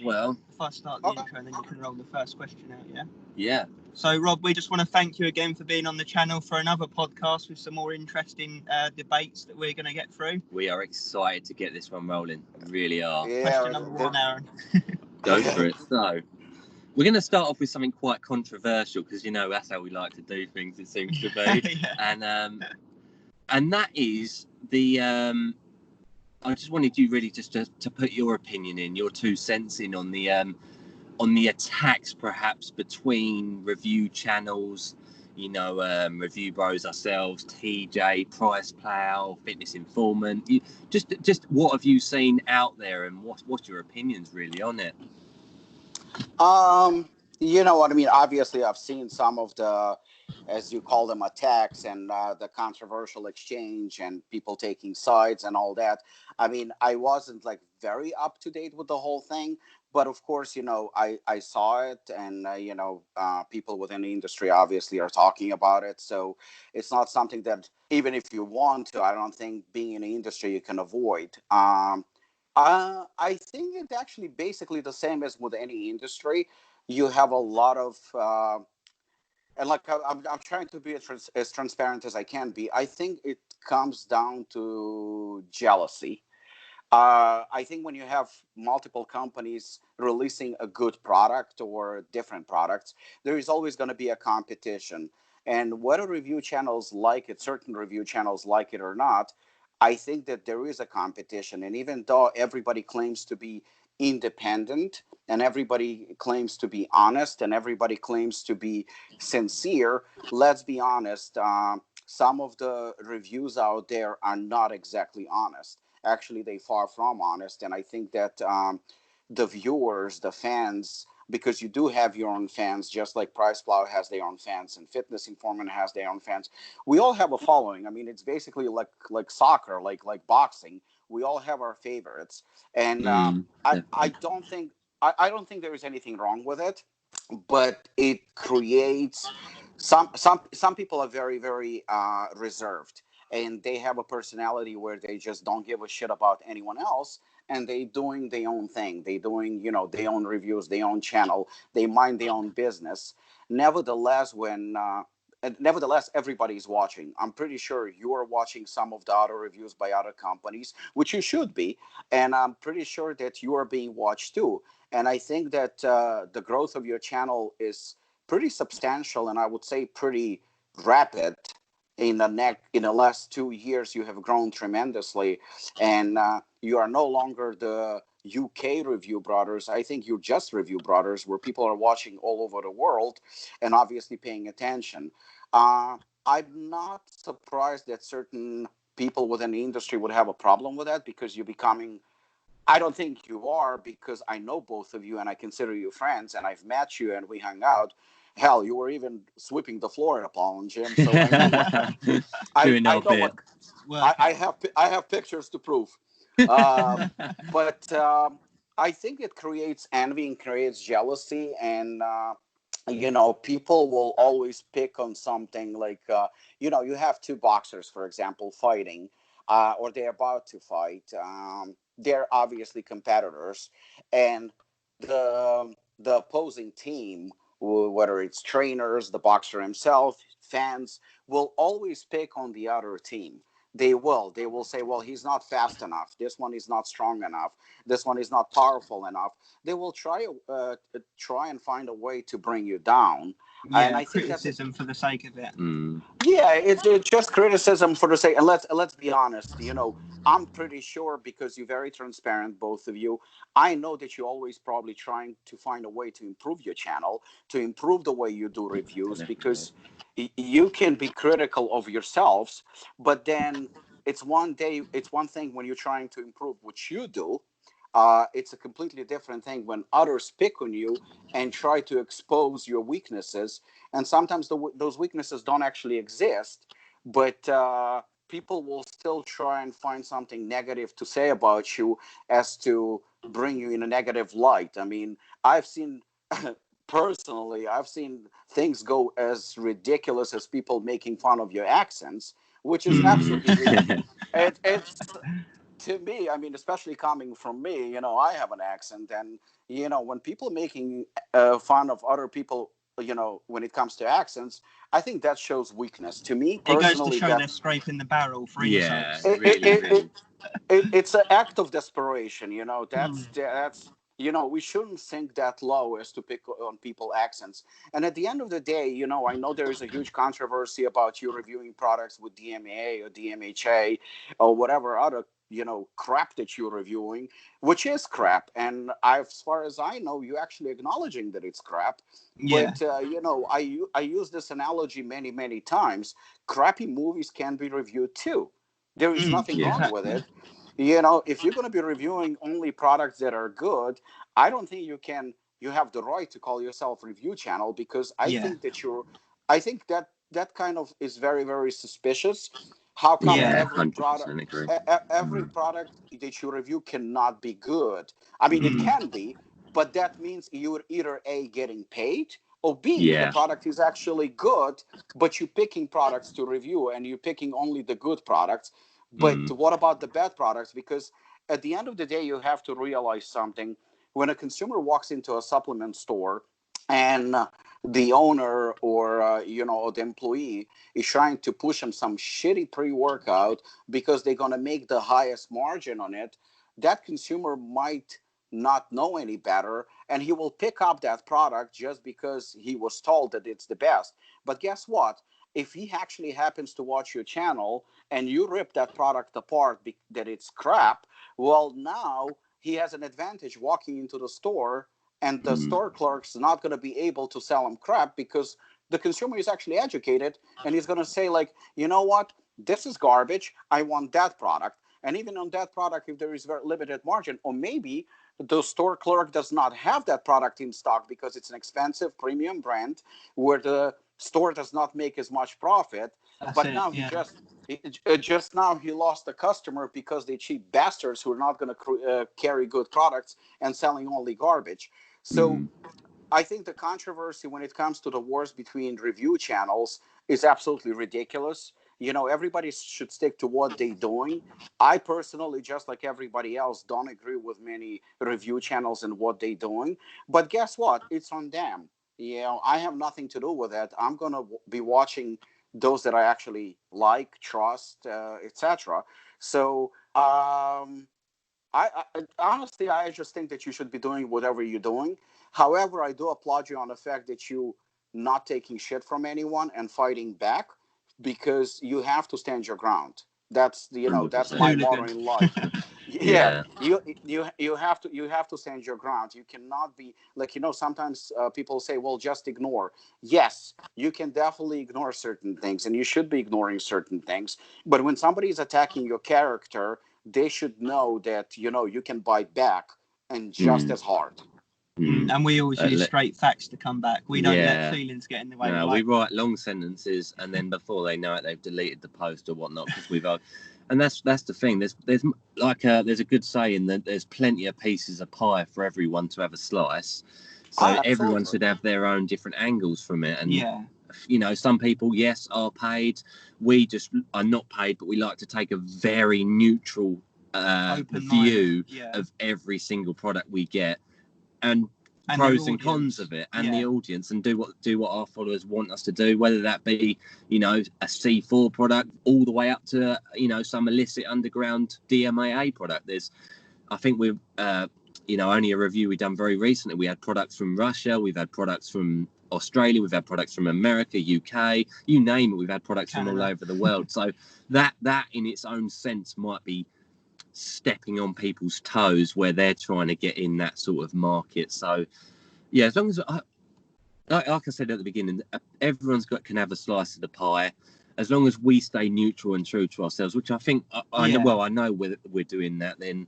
Well, if I start the intro and then you can roll the first question out, yeah? Yeah. So, Rob, we just want to thank you again for being on the channel for another podcast with some more interesting debates that we're going to get through. We are excited to get this one rolling. We really are. Yeah, Question number one, Aaron. Go for it. So, we're going to start off with something quite controversial because, that's how we like to do things, it seems to be. Yeah. And that is the... I just wanted you really just to put your opinion in, your 2 cents in on the attacks perhaps between review channels, Review Bros ourselves, TJ, Price Plow, Fitness Informant. Just what have you seen out there, and what's your opinions really on it? You know what I mean? Obviously, I've seen some of the, as you call them, attacks and the controversial exchange and people taking sides and all that. I mean, I wasn't like very up to date with the whole thing, but of course, I saw it, and people within the industry obviously are talking about it. So it's not something that, even if you want to, I don't think being in the industry you can avoid. I think it's actually basically the same as with any industry. You have a lot of, and like I'm trying to be as transparent as I can be. I think it comes down to jealousy. I think when you have multiple companies releasing a good product or different products, there is always going to be a competition. And whether review channels like it, certain review channels like it or not, I think that there is a competition. And even though everybody claims to be independent and everybody claims to be honest and everybody claims to be sincere, let's be honest, some of the reviews out there are not exactly honest. Actually, they far from honest. And I think that the viewers, the fans, because you do have your own fans, just like Price Plow has their own fans and Fitness Informant has their own fans. We all have a following. I mean, it's basically like soccer, like boxing. We all have our favorites, and I don't think there is anything wrong with it, but it creates some people are very, very reserved, and they have a personality where they just don't give a shit about anyone else, and they doing their own thing. They doing, their own reviews, their own channel. They mind their own business. Nevertheless, nevertheless, everybody's watching. I'm pretty sure you are watching some of the other reviews by other companies, which you should be, and I'm pretty sure that you are being watched too. And I think that the growth of your channel is pretty substantial, and I would say pretty rapid. In the last 2 years, you have grown tremendously, and you are no longer the UK Review Brothers. I think you're just Review Brothers, where people are watching all over the world and obviously paying attention. I'm not surprised that certain people within the industry would have a problem with that, because you're becoming. I don't think you are, because I know both of you and I consider you friends, and I've met you and we hung out. Hell, you were even sweeping the floor at Apollon Gym, so I know what. I know what. I have pictures to prove. But I think it creates envy and creates jealousy, and people will always pick on something like you have two boxers, for example, fighting, or they're about to fight. They're obviously competitors, and the opposing team, whether it's trainers, the boxer himself, fans, will always pick on the other team. They will say, well, he's not fast enough, this one is not strong enough, this one is not powerful enough. They will try and find a way to bring you down. Yeah, and I think criticism for the sake of it. Yeah, it's just criticism for the sake. And let's be honest. I'm pretty sure, because you're very transparent, both of you. I know that you're always probably trying to find a way to improve your channel, to improve the way you do reviews, because you can be critical of yourselves, but then it's one thing when you're trying to improve what you do. It's a completely different thing when others pick on you and try to expose your weaknesses. And sometimes those weaknesses don't actually exist, but people will still try and find something negative to say about you, as to bring you in a negative light. I mean, I've seen personally, I've seen things go as ridiculous as people making fun of your accents, which is absolutely it's to me, I mean, especially coming from me, you know, I have an accent, and you know, when people making fun of other people, you know, when it comes to accents, I think that shows weakness. To me It goes to personally, show they're scraping the barrel for insults. it's an act of desperation. You know, that's you know, we shouldn't sink that low as to pick on people accents. And at the end of the day, you know, I know there is a huge controversy about you reviewing products with DMA or DMHA or whatever other, you know, crap that you're reviewing, which is crap. And as far as I know, you're actually acknowledging that it's crap. Yeah. But you know, I use this analogy many times. Crappy movies can be reviewed too. There is nothing wrong with it. You know, if you're going to be reviewing only products that are good, I don't think you have the right to call yourself review channel, because I think that kind of is very suspicious. How come every product that you review cannot be good? I mean, it can be, but that means you're either A, getting paid, or B, the product is actually good, but you're picking products to review and you're picking only the good products. But what about the bad products? Because at the end of the day, you have to realize something. When a consumer walks into a supplement store and the owner or you know, the employee is trying to push them some shitty pre-workout because they're going to make the highest margin on it, that consumer might not know any better, and he will pick up that product just because he was told that it's the best. But guess what? If he actually happens to watch your channel and you rip that product apart that it's crap, well, now he has an advantage walking into the store, and the store clerk's not going to be able to sell him crap because the consumer is actually educated, and he's going to say, like, you know what, this is garbage, I want that product. And even on that product, if there is very limited margin, or maybe the store clerk does not have that product in stock because it's an expensive premium brand where the store does not make as much profit. Just now he lost a customer because they cheap bastards who are not going to carry good products and selling only garbage. So I think the controversy when it comes to the wars between review channels is absolutely ridiculous. You know, everybody should stick to what they're doing. I personally, just like everybody else, don't agree with many review channels and what they're doing. But guess what? It's on them. You know, I have nothing to do with that. I'm going to be watching those that I actually like, trust, etc. So I honestly, I just think that you should be doing whatever you're doing. However, I do applaud you on the fact that you not taking shit from anyone and fighting back, because you have to stand your ground. That's, you know, 100%. That's my motto in life. You have to stand your ground. You cannot be like, you know, sometimes people say, well, just ignore. Yes, you can definitely ignore certain things, and you should be ignoring certain things. But when somebody is attacking your character, they should know that, you know, you can bite back and just as hard. And we always use straight facts to come back. We don't let feelings get in the way. No, we write long sentences, and then before they know it, they've deleted the post or whatnot, because we've and that's the thing. There's a good saying that there's plenty of pieces of pie for everyone to have a slice. So everyone should have their own different angles from it. And you know, some people, yes, are paid. We just are not paid, but we like to take a very neutral view of every single product we get, and pros and cons of it, and the audience, and do what our followers want us to do, whether that be, you know, a C4 product all the way up to, you know, some illicit underground DMAA product. I think we've you know, only a review we've done very recently, we had products from Russia, we've had products from Australia, we've had products from America, UK, you name it, we've had products from all over the world. So that in its own sense might be stepping on people's toes where they're trying to get in that sort of market. So yeah, as long as like I said at the beginning, everyone's can have a slice of the pie, as long as we stay neutral and true to ourselves, which I think I know we're doing that, then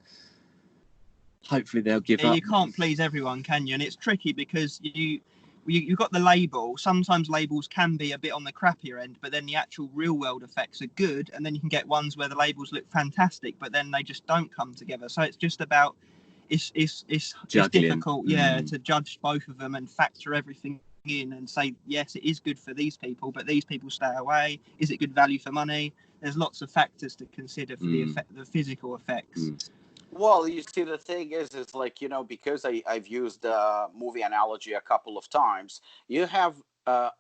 hopefully they'll give up. You can't please everyone, can you? And it's tricky because you've got the label. Sometimes labels can be a bit on the crappier end, but then the actual real world effects are good, and then you can get ones where the labels look fantastic, but then they just don't come together. So it's just about it's difficult, to judge both of them and factor everything in and say, yes, it is good for these people, but these people stay away. Is it good value for money? there's lots of factors to consider for the physical effects. Well, you see, the thing is like, you know, because I've used the movie analogy a couple of times, you have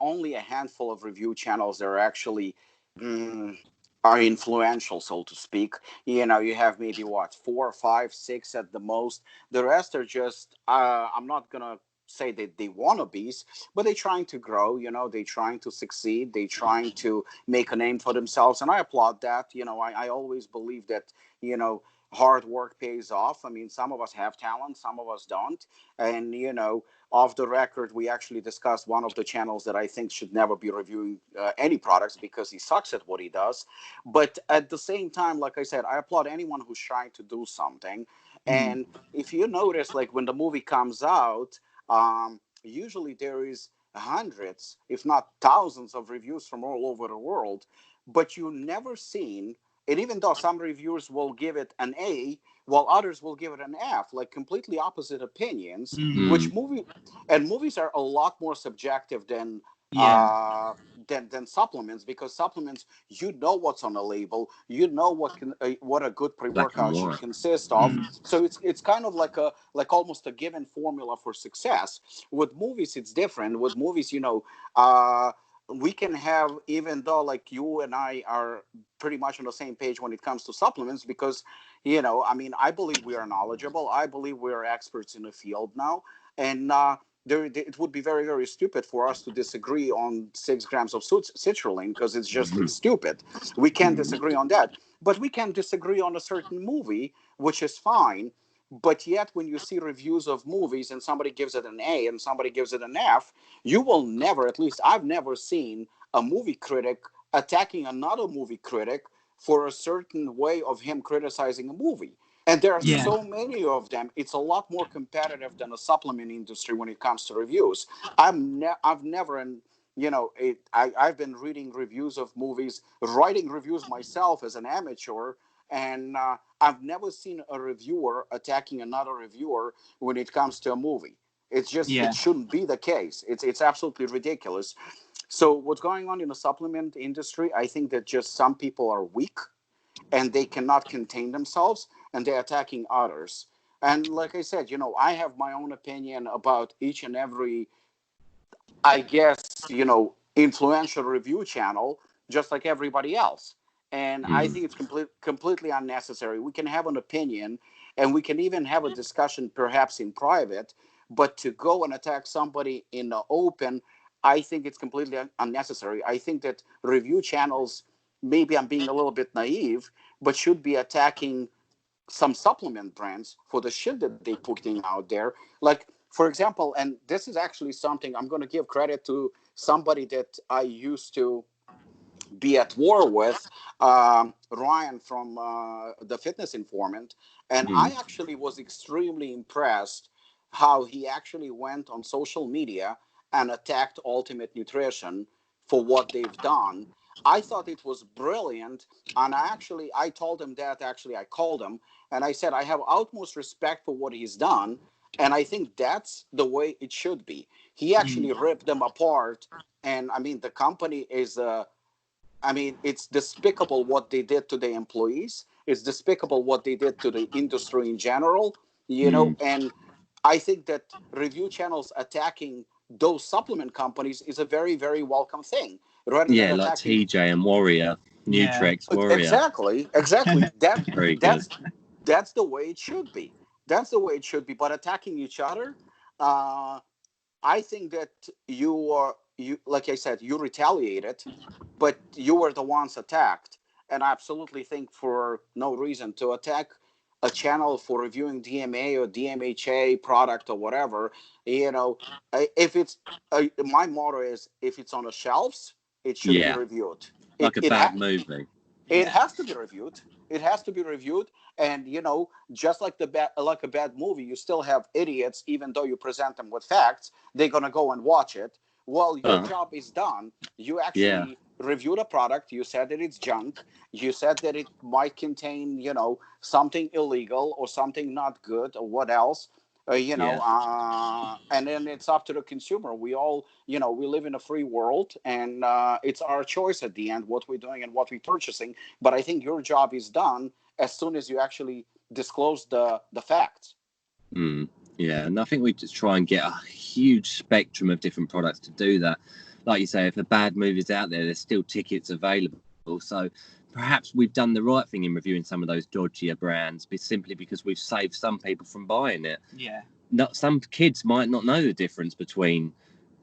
only a handful of review channels that are actually are influential, so to speak. You know, you have maybe what, 4, 5, 6 at the most. The rest are just, I'm not gonna say that they wannabes, but they're trying to grow. You know, they're trying to succeed. They're trying to make a name for themselves, and I applaud that. You know, I always believe that, you know, hard work pays off. I mean, some of us have talent, some of us don't. And, you know, off the record, we actually discussed one of the channels that I think should never be reviewing any products because he sucks at what he does. But at the same time, like I said, I applaud anyone who's trying to do something. And if you notice, like when the movie comes out, usually there is hundreds, if not thousands of reviews from all over the world, but you never seen. And even though some reviewers will give it an A, while others will give it an F, like completely opposite opinions, which movies are a lot more subjective than than supplements, because supplements, you know what's on the label, you know what a good pre-workout should consist of. So it's kind of like almost a given formula for success. With movies, it's different. With movies, you know, we can have, even though like you and I are pretty much on the same page when it comes to supplements, because, you know, I mean, I believe we are knowledgeable. I believe we are experts in the field now. And it would be very, very stupid for us to disagree on 6 grams of citrulline, because it's just stupid. We can't disagree on that. But we can disagree on a certain movie, which is fine. But yet, when you see reviews of movies and somebody gives it an A and somebody gives it an F, you will never, at least I've never seen a movie critic attacking another movie critic for a certain way of him criticizing a movie. And there are so many of them. It's a lot more competitive than the supplement industry when it comes to reviews. I've never, and you know, I've been reading reviews of movies, writing reviews myself as an amateur, and I've never seen a reviewer attacking another reviewer when it comes to a movie. It's just, it shouldn't be the case. It's absolutely ridiculous. So what's going on in the supplement industry, I think that just some people are weak and they cannot contain themselves and they're attacking others. And like I said, you know, I have my own opinion about each and every, I guess, you know, influential review channel, just like everybody else. And I think it's completely unnecessary. We can have an opinion and we can even have a discussion perhaps in private, but to go and attack somebody in the open, I think it's completely unnecessary. I think that review channels, maybe I'm being a little bit naive, but should be attacking some supplement brands for the shit that they putting out there. Like, for example, and this is actually something I'm going to give credit to somebody that I used to be at war with, Ryan from the Fitness Informant. And I actually was extremely impressed how he actually went on social media and attacked Ultimate Nutrition for what they've done. I thought it was brilliant. And I told him that, actually, I called him and I said, I have utmost respect for what he's done. And I think that's the way it should be. He actually ripped them apart. And I mean, the company is I mean, it's despicable what they did to the employees. It's despicable what they did to the industry in general, you know. And I think that review channels attacking those supplement companies is a very, very welcome thing. Rather than like attacking TJ and Warrior, Nutrex, Warrior. Exactly. That's the way it should be. That's the way it should be. But attacking each other, I think that you like I said, you retaliated, but you were the ones attacked. And I absolutely think for no reason to attack a channel for reviewing DMA or DMHA product or whatever. You know, if it's my motto is, if it's on the shelves, it should be reviewed. Like a bad movie. It has to be reviewed. It has to be reviewed. And, you know, just like like a bad movie, you still have idiots, even though you present them with facts, they're going to go and watch it. Well, your job is done. You actually reviewed a product. You said that it's junk. You said that it might contain, you know, something illegal or something not good or what else. And then it's up to the consumer. We all, we live in a free world, and it's our choice at the end what we're doing and what we're purchasing. But I think your job is done as soon as you actually disclose the facts. Yeah, and I think we just try and get a huge spectrum of different products to do that. Like you say, if a bad movie's out there, there's still tickets available. So perhaps we've done the right thing in reviewing some of those dodgier brands, but simply because we've saved some people from buying it. Yeah. Some kids might not know the difference between,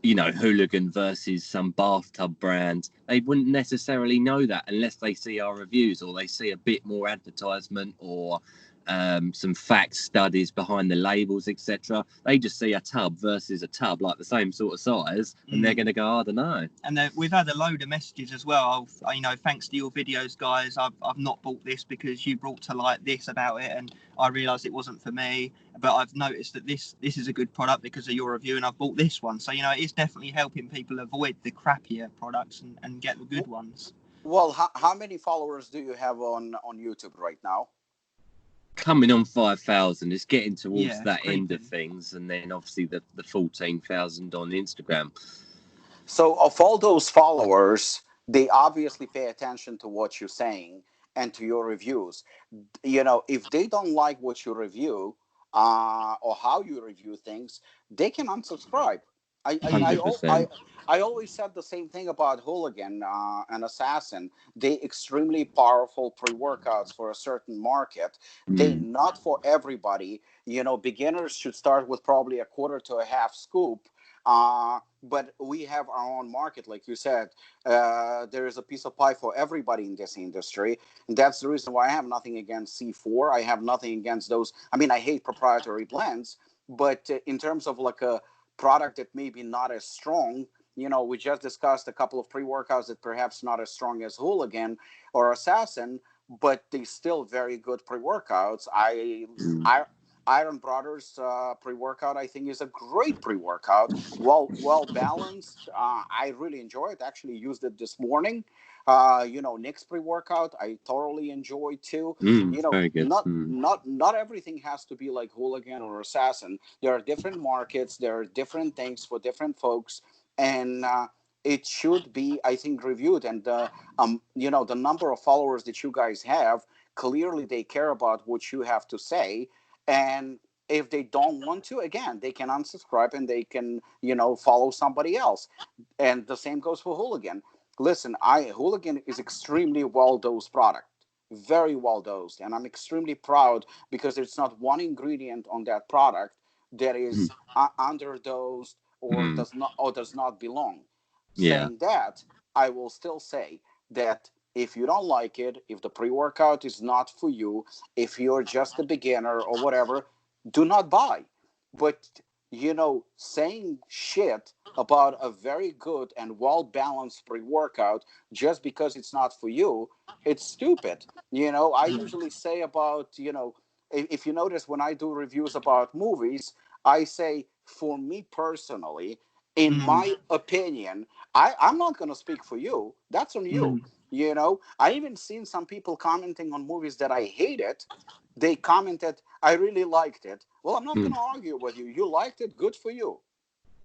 Hooligan versus some bathtub brand. They wouldn't necessarily know that unless they see our reviews or they see a bit more advertisement or some fact studies behind the labels, etc. They just see a tub versus a tub, like the same sort of size, and they're going to go, I don't know. And we've had a load of messages as well. Thanks to your videos, guys, I've not bought this because you brought to light this about it, and I realised it wasn't for me. But I've noticed that this is a good product because of your review, and I've bought this one. So it is definitely helping people avoid the crappier products and get the good ones. Well, how many followers do you have on YouTube right now? Coming on 5,000. It's getting towards that creeping. end of things, and then obviously the 14,000 on Instagram. So of all those followers, they obviously pay attention to what you're saying and to your reviews. If they don't like what you review or how you review things, they can unsubscribe. I 100%. always said the same thing about Hooligan and Assassin. They extremely powerful pre-workouts for a certain market. They not for everybody. Beginners should start with probably a quarter to a half scoop. But we have our own market, like you said. There is a piece of pie for everybody in this industry, and that's the reason why I have nothing against C4. I have nothing against those. I mean, I hate proprietary blends, but in terms of like a product that maybe not as strong, we just discussed a couple of pre-workouts that perhaps not as strong as Hooligan or Assassin, but they still very good pre-workouts. Iron Brothers pre-workout, I think, is a great pre-workout. Well balanced. I really enjoy it. Actually used it this morning. Nick's pre-workout, I thoroughly enjoy too. Very good. Not everything has to be like Hooligan or Assassin. There are different markets. There are different things for different folks, and it should be, I think, reviewed. And the number of followers that you guys have, clearly they care about what you have to say. And if they don't want to, again, they can unsubscribe and they can, follow somebody else. And the same goes for Hooligan. Listen, Hooligan is extremely well-dosed product, very well-dosed. And I'm extremely proud because there's not one ingredient on that product that is underdosed or does not belong. Yeah. Saying that, I will still say that if you don't like it, if the pre-workout is not for you, if you're just a beginner or whatever, do not buy. But, saying shit about a very good and well-balanced pre-workout just because it's not for you, it's stupid. I usually say about, if you notice when I do reviews about movies, I say, for me personally, in my opinion, I'm not going to speak for you. That's on you. I even seen some people commenting on movies that I hated. They commented, I really liked it. Well, I'm not going to argue with you. You liked it. Good for you.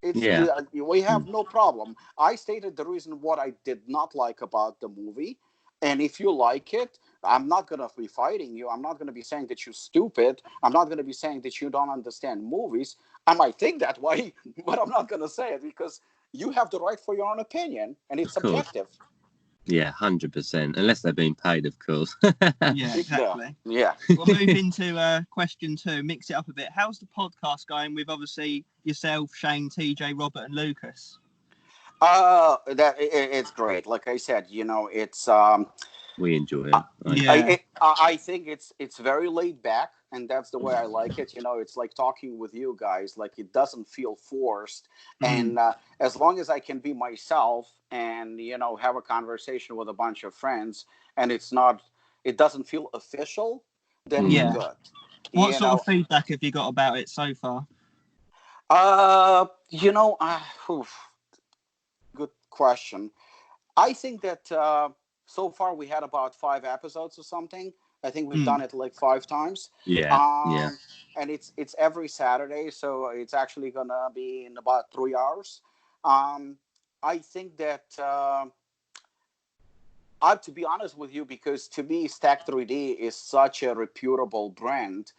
We have no problem. I stated the reason what I did not like about the movie. And if you like it, I'm not going to be fighting you. I'm not going to be saying that you're stupid. I'm not going to be saying that you don't understand movies. I might think that way, but I'm not going to say it because you have the right for your own opinion, and it's subjective. Yeah, 100%. Unless they're being paid, of course. Yeah, exactly. Yeah. We'll move into question 2, mix it up a bit. How's the podcast going with obviously yourself, Shane, TJ, Robert, and Lucas? It's great. Like I said, it's We enjoy it. I think it's very laid back, and that's the way I like it. It's like talking with you guys. Like, it doesn't feel forced, and as long as I can be myself and have a conversation with a bunch of friends, and it doesn't feel official, then we're good. What sort of feedback have you got about it so far? Good question. I think that so far we had about 5 episodes or something. I think we've done it like 5 times. Yeah, yeah. And it's every Saturday, so it's actually gonna be in about 3 hours. Um, I think that to be honest with you, because to me, Stack 3D is such a reputable brand.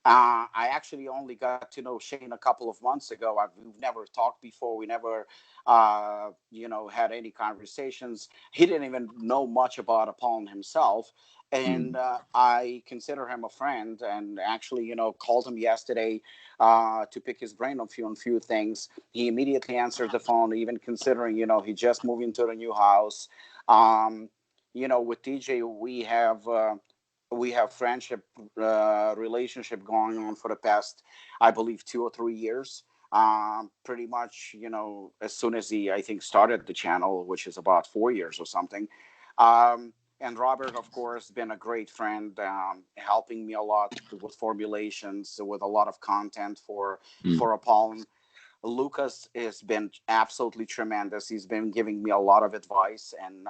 I actually only got to know Shane a couple of months ago. We've never talked before. We never, had any conversations. He didn't even know much about Apollon himself. And I consider him a friend, and actually, called him yesterday to pick his brain on few things. He immediately answered the phone, even considering, he just moved into a new house. Um, with TJ, we have friendship relationship going on for the past, I believe, 2 or 3 years. Pretty much, as soon as he, I think, started the channel, which is about 4 years or something. And Robert, of course, been a great friend, helping me a lot with formulations, with a lot of content for Apollon. Lucas has been absolutely tremendous. He's been giving me a lot of advice, and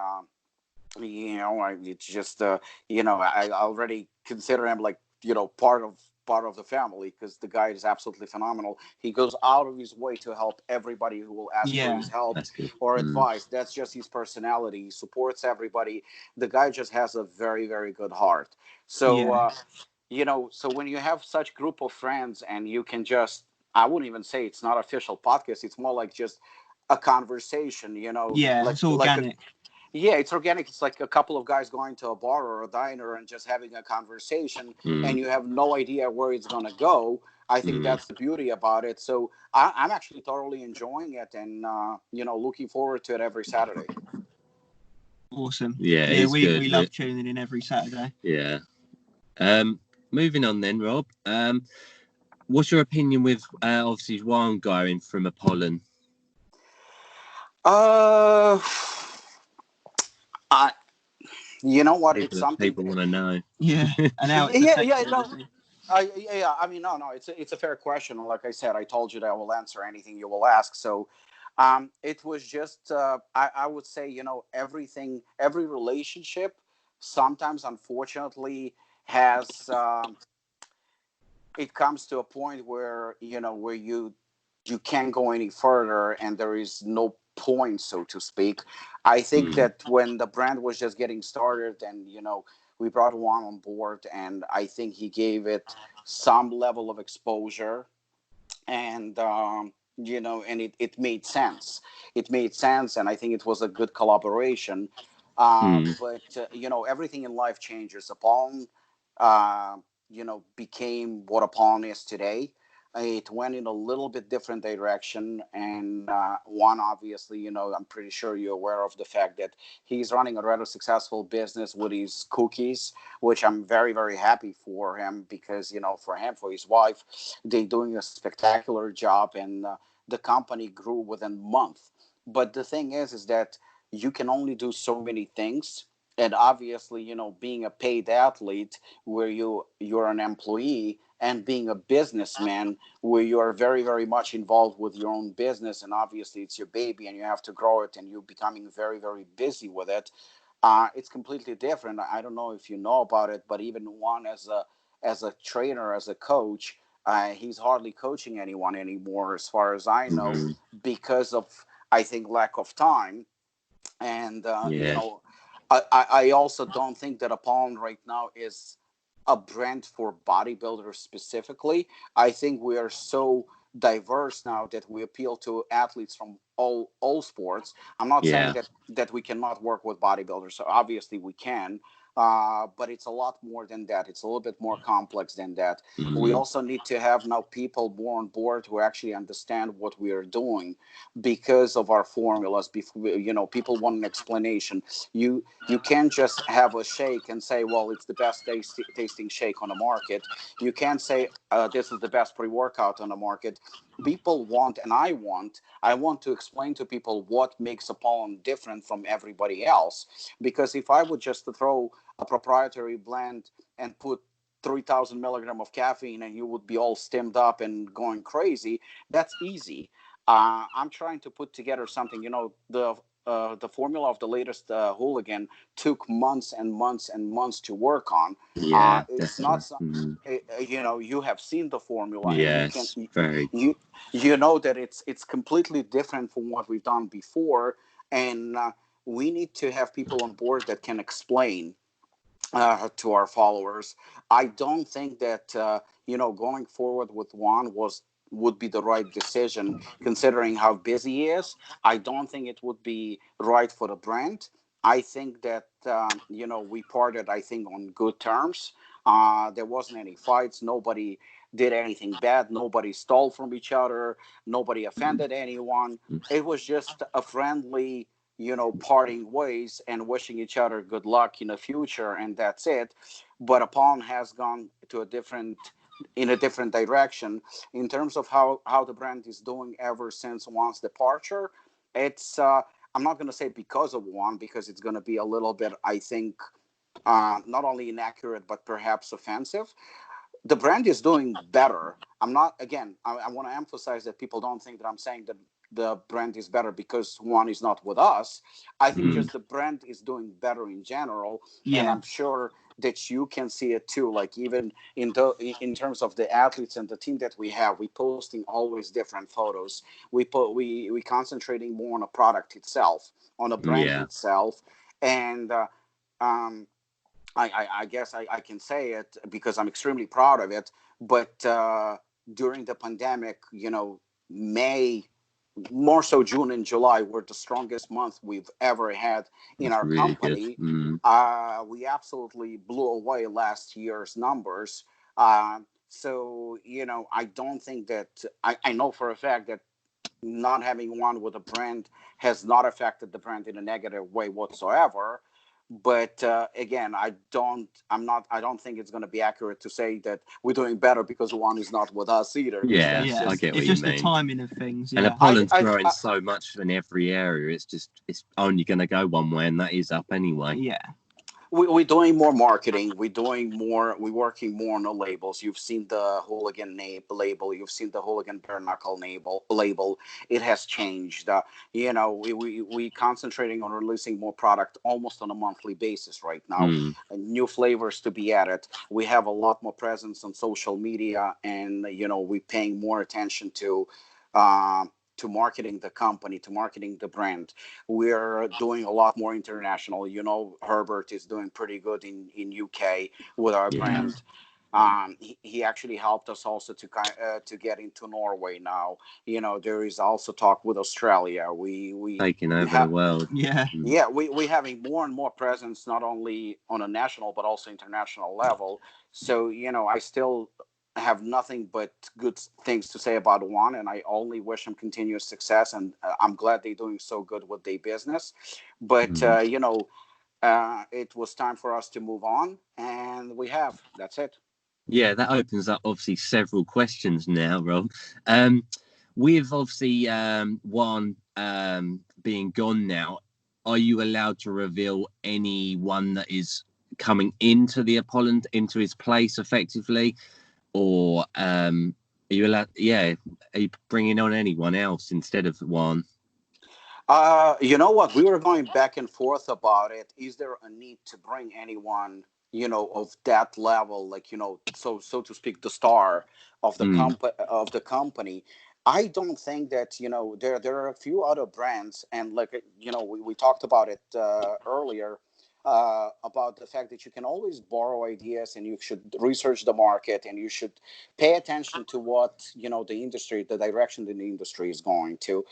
it's just I already consider him like part of the family, because the guy is absolutely phenomenal. He goes out of his way to help everybody who will ask for his help or advice. That's just his personality. He supports everybody. The guy just has a very, very good heart. So so when you have such group of friends, and you can just, I wouldn't even say it's not official podcast, it's more like just a conversation, It's organic. yeah, it's organic. It's like a couple of guys going to a bar or a diner and just having a conversation, and you have no idea where it's going to go. I think that's the beauty about it. So I'm actually thoroughly enjoying it, and looking forward to it every Saturday. Awesome. Yeah, we love tuning in every Saturday. Yeah. Moving on then, Rob. What's your opinion with obviously wine going from Apollon? You know what? It's something people want to know. Yeah, and now it's I mean, no, it's a fair question. Like I said, I told you that I will answer anything you will ask. So, it was just I would say, every relationship sometimes, unfortunately, has it comes to a point where where you can't go any further, and there is no point, so to speak. I think that when the brand was just getting started, and we brought Juan on board, and I think he gave it some level of exposure, and and it made sense. It made sense, and I think it was a good collaboration. But everything in life changes. Apollon became what Apollon is today. It went in a little bit different direction, and one, obviously, I'm pretty sure you're aware of the fact that he's running a rather successful business with his cookies, which I'm very, very happy for him, because for him, for his wife, they're doing a spectacular job, and the company grew within a month. But the thing is that you can only do so many things. And obviously, being a paid athlete where you're an employee, and being a businessman where you are very, very much involved with your own business, and obviously it's your baby and you have to grow it, and you're becoming very, very busy with it. It's completely different. I don't know if you know about it, but even one as a trainer, as a coach, he's hardly coaching anyone anymore, as far as I know, because of, I think, lack of time. And I also don't think that Apollon right now is a brand for bodybuilders specifically. I think we are so diverse now that we appeal to athletes from all sports. I'm not saying that we cannot work with bodybuilders. So obviously we can, but it's a lot more than that. It's a little bit more complex than that. We also need to have now people more on board who actually understand what we are doing because of our formulas. Before, people want an explanation. You can't just have a shake and say, well, it's the best tasting shake on the market. You can't say this is the best pre-workout on the market. People want, and I want to explain to people what makes Apollon different from everybody else. Because if I would just throw a proprietary blend and put 3,000 milligram of caffeine, and you would be all stimmed up and going crazy, that's easy. I'm trying to put together something, the formula of the latest Hooligan took months and months and months to work on. Yeah, It's definitely. not you know, you have seen the formula, Yes, and very. you know that it's completely different from what we've done before, and we need to have people on board that can explain to our followers. I don't think that you know, going forward with Juan would be the right decision, considering how busy he is. I don't think it would be right for the brand. I think that you know, we parted, I think, on good terms. There wasn't any fights. Nobody did anything bad. Nobody stole from each other. Nobody offended anyone. It was just a friendly, you know, parting ways and wishing each other good luck in the future, and that's it. But Apollon has gone to a different in a different direction in terms of how the brand is doing ever since Juan's departure. It's I'm not going to say because of Juan, because it's going to be a little bit, I think, not only inaccurate but perhaps offensive. The brand is doing better. I'm not, again, I want to emphasize that people don't think that I'm saying that the brand is better because one is not with us. I think just the brand is doing better in general, and Yeah. I'm sure that you can see it too. Like, even in terms of the athletes and the team that we have, we posting always different photos. We concentrating more on the product itself, on the brand Yeah. itself, and um I guess I can say it because I'm extremely proud of it. But during the pandemic, you know, May, more so June and July, were the strongest month we've ever had in That's our really good. company. We absolutely blew away last year's numbers. So, you know, I don't think that I know for a fact that not having one with a brand has not affected the brand in a negative way whatsoever. But again, I don't think it's going to be accurate to say that we're doing better because one is not with us either. Yeah, That's Yeah. I just, get what It's you just the mean. timing of things. And Yeah. Apollon's I, growing I, so much in every area. It's only going to go one way, and that is up anyway. Yeah. we're doing more marketing. We're working more on the labels. You've seen the Hooligan label. You've seen the Hooligan Bare Knuckle label. It has changed. You know, we concentrating on releasing more product almost on a monthly basis right now. New flavors to be added. We have a lot more presence on social media, and you know, we're paying more attention uh, to marketing the company, to marketing the brand. We're doing a lot more international. You know, Herbert is doing pretty good in UK with our Yeah. brand. He actually helped us also to get into Norway now. You know, there is also talk with Australia. We Taking over the have, world. Yeah. yeah, we having more and more presence, not only on a national but also international level. So, you know, I still have nothing but good things to say about Juan, and I only wish him continuous success. And I'm glad they're doing so good with their business. But you know, it was time for us to move on, and we have. That's it. Yeah, that opens up obviously several questions now, Rob. With obviously one being gone now, are you allowed to reveal anyone that is coming into the Apollon into his place effectively, or are you allowed? Yeah, are you bringing on anyone else instead of one? You know what? We were going back and forth about it. Is there a need to bring anyone, you know, of that level, like, you know, so to speak, the star of the company? I don't think that, you know, there are a few other brands, and like, you know, we talked about it earlier. About the fact that you can always borrow ideas, and you should research the market, and you should pay attention to what, you know, the direction that the industry is going to.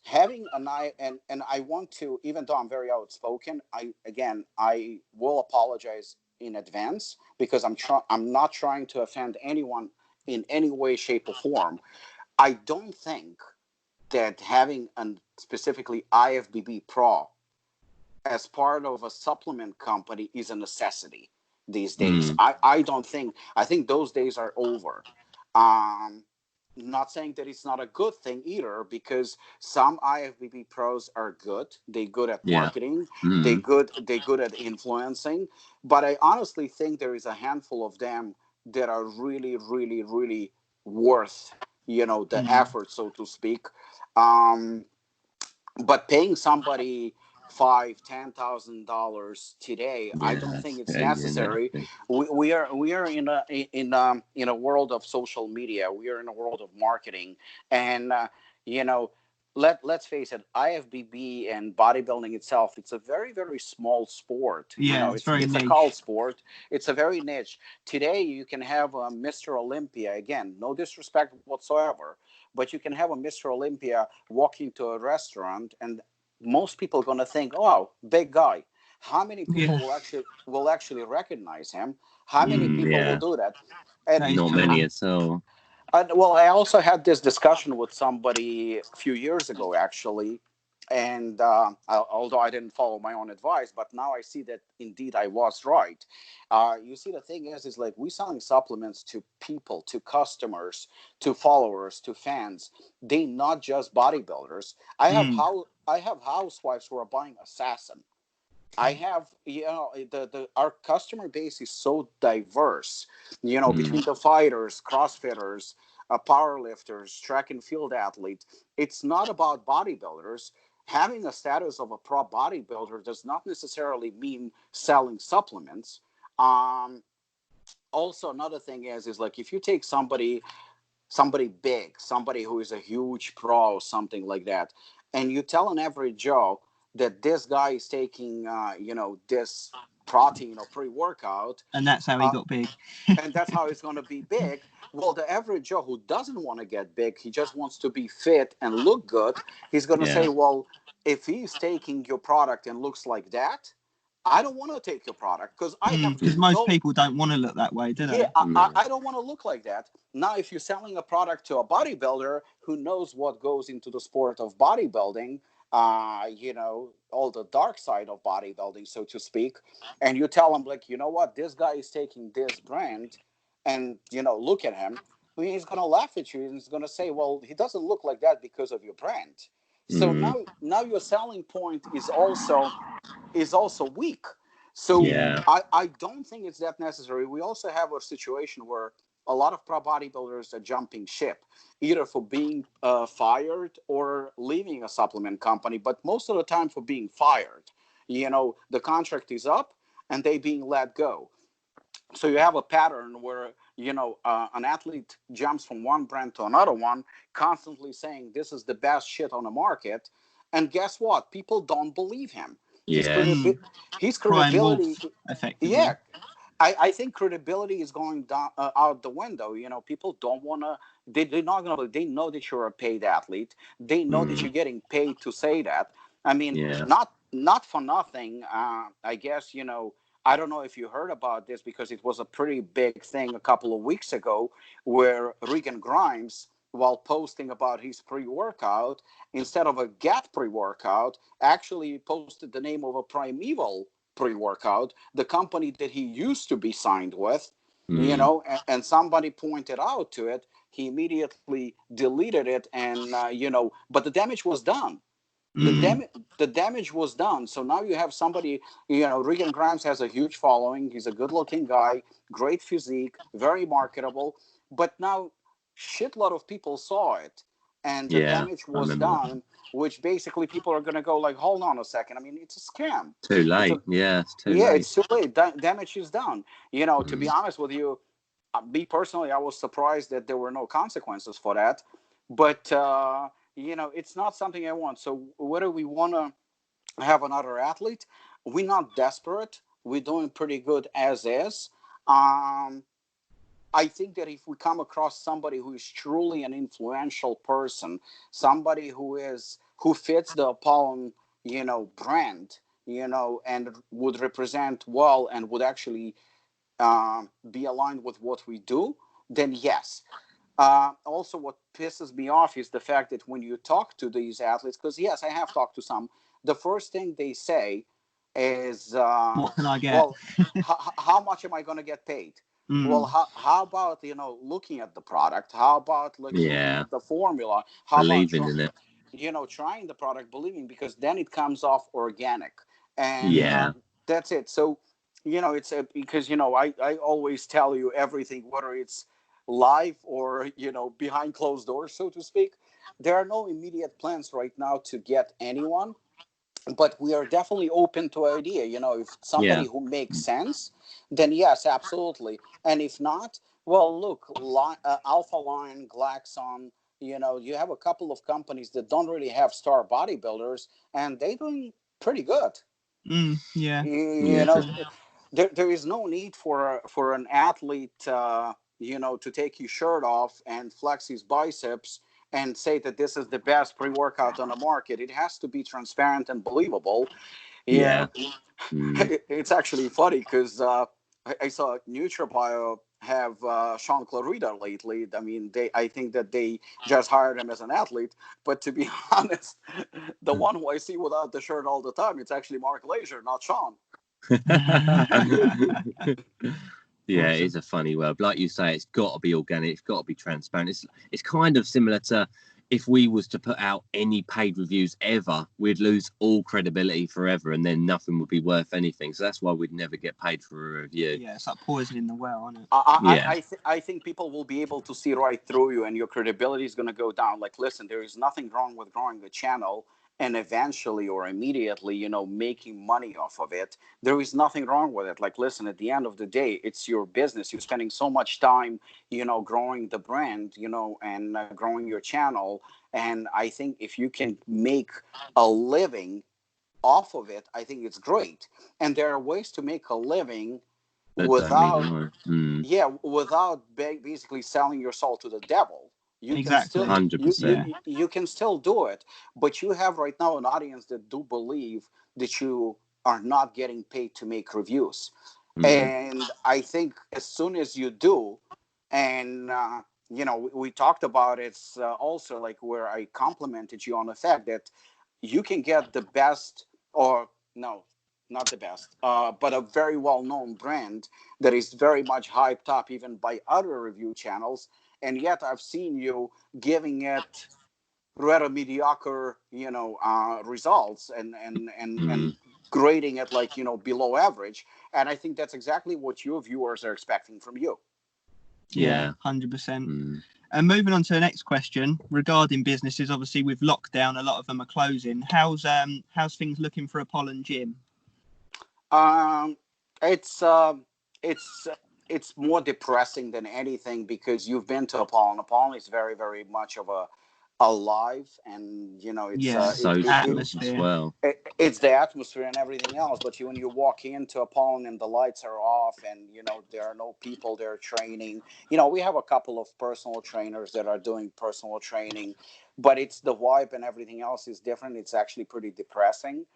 Having an eye, and I want to, even though I'm very outspoken, I will apologize in advance, because I'm not trying to offend anyone in any way, shape, or form. I don't think that having an specifically IFBB Pro as part of a supplement company is a necessity these days. I don't think, I think those days are over. Um, Not saying that it's not a good thing either, because some IFBB pros are good. They're good at Yeah. marketing. They're good at influencing. But I honestly think there is a handful of them that are really, really, really worth, you know, the effort, so to speak. Um, But paying somebody $5,000-$10,000 today, I Yeah, don't that's think it's crazy, isn't it? necessary. We are in a world of social media. We are in a world of marketing, and you know, let's face it, IFBB and bodybuilding itself, it's a very, very small sport. Yeah, it's very It's a niche. cult sport. It's a very niche. Today, you can have a Mr. Olympia. Again, no disrespect whatsoever, but you can have a Mr. Olympia walk into a restaurant, and most people are going to think, "Oh, big guy." How many people Yeah, will actually recognize him? How many people will Yeah, do that? And that is not true. many at all. well, I also had this discussion with somebody a few years ago, actually. And although I didn't follow my own advice, but now I see that indeed I was right. You see, the thing is like we selling supplements to people, to customers, to followers, to fans. They not just bodybuilders. Mm. I have housewives who are buying Assassin. I have, the our customer base is so diverse, between Mm. the fighters, CrossFitters, power lifters, track and field athletes. It's not about bodybuilders. Having a status of a pro bodybuilder does not necessarily mean selling supplements. Um, Also, another thing is like if you take somebody big, somebody who is a huge pro, something like that, and you tell an average Joe that this guy is taking, this protein or pre-workout, And that's how he uh, got big. and that's how it's going to be big. Well, the average Joe who doesn't want to get big, he just wants to be fit and look good. He's going to Yeah. say, well, if he's taking your product and looks like that, I don't want to take your product because I have Because most no. people don't want to look that way, do Yeah, they? No. I don't want to look like that. Now, if you're selling a product to a bodybuilder who knows what goes into the sport of bodybuilding, all the dark side of bodybuilding, so to speak, and you tell him, like, you know what, this guy is taking this brand, and, look at him, he's going to laugh at you and he's going to say, well, he doesn't look like that because of your brand. So Mm. now your selling point is also weak. So Yeah. I don't think it's that necessary. We also have a situation where a lot of pro bodybuilders are jumping ship, either for being fired or leaving a supplement company, but most of the time for being fired. The contract is up and they being let go. So you have a pattern where an athlete jumps from one brand to another one, constantly saying this is the best shit on the market, and guess what, people don't believe him. his Yeah. credibi- his Crying wolf, credibility. Yeah, effectively. I think credibility is going down, out the window. People don't want to. They're not gonna. They know that you're a paid athlete. They know that Mm. you're getting paid to say that. I mean, Yeah. not for nothing. I guess I don't know if you heard about this because it was a pretty big thing a couple of weeks ago, where Regan Grimes, while posting about his pre-workout, instead of a Get pre-workout, actually posted the name of a Primeval pre-workout, the company that he used to be signed with, Mm. and somebody pointed out to it. He immediately deleted it, and but the damage was done. the Mm. dam- the damage was done. So now you have somebody, Regan Grimes has a huge following. He's a good looking guy, great physique, very marketable. But now shitload of people saw it, and the Yeah. damage I was remember that. done, which basically people are going to go like, hold on a second. I mean, it's a scam. Too It's a late. Yeah, it's too Yeah, late. it's too late. Damage is done. To be Mm. honest with you, me personally, I was surprised that there were no consequences for that. But it's not something I want. So whether we want to have another athlete, we're not desperate. We're doing pretty good as is. Um, I think that if we come across somebody who is truly an influential person, somebody who fits the Apollon, brand, and would represent well and would actually be aligned with what we do, then yes. Also, what pisses me off is the fact that when you talk to these athletes, because yes, I have talked to some, the first thing they say is, What can I get? well, how much am I going to get paid? Well, Mm. how about looking at the product? How about like looking Yeah. at the formula? How about Believing in it. trying the product, believing, because then it comes off organic, and Yeah. Yeah. that's it. So it's because I always tell you everything, live or, behind closed doors, so to speak. There are no immediate plans right now to get anyone, but we are definitely open to idea. If somebody Yeah. who makes sense, then yes, absolutely. And if not, well, look, Alpha Line, Glaxon, you have a couple of companies that don't really have star bodybuilders, and they're doing pretty good. Yeah. You know, there is no need for an athlete, to take his shirt off and flex his biceps and say that this is the best pre-workout on the market. It has to be transparent and believable. Yeah. It's actually funny because I saw NutriBio have Sean Clarida lately. I mean, I think that they just hired him as an athlete. But to be honest, the one who I see without the shirt all the time, it's actually Mark Leisure, not Sean. Yeah, Awesome. it is a funny world. Like you say, it's got to be organic. It's got to be transparent. It's kind of similar to if we was to put out any paid reviews ever, we'd lose all credibility forever, and then nothing would be worth anything. So that's why we'd never get paid for a review. Yeah, it's like poisoning the well, isn't it? I think people will be able to see right through you, and your credibility is going to go down. Like, listen, there is nothing wrong with growing a channel and eventually or immediately, making money off of it. There is nothing wrong with it. Like, listen, at the end of the day, it's your business. You're spending so much time, growing the brand, and growing your channel. And I think if you can make a living off of it, I think it's great. And there are ways to make a living without basically selling your soul to the devil. You can Exactly. still 100%. you can still do it, but you have right now an audience that do believe that you are not getting paid to make reviews. And I think as soon as you do, and we talked about it also, like where I complimented you on the fact that you can get the best, or no, not the best, but a very well-known brand that is very much hyped up even by other review channels, and yet I've seen you giving it rather mediocre, results, and grading it like, below average. And I think that's exactly what your viewers are expecting from you. Yeah, 100%. And moving on to the next question regarding businesses, obviously with lockdown, a lot of them are closing. How's things looking for Apollon Gym? It's more depressing than anything, because you've been to Apollon. Apollon is very, very much of alive, and it's social atmosphere as well. It's the atmosphere and everything else. But when you walk into Apollon and the lights are off, and there are no people there training. We have a couple of personal trainers that are doing personal training, but it's the vibe and everything else is different. It's actually pretty depressing.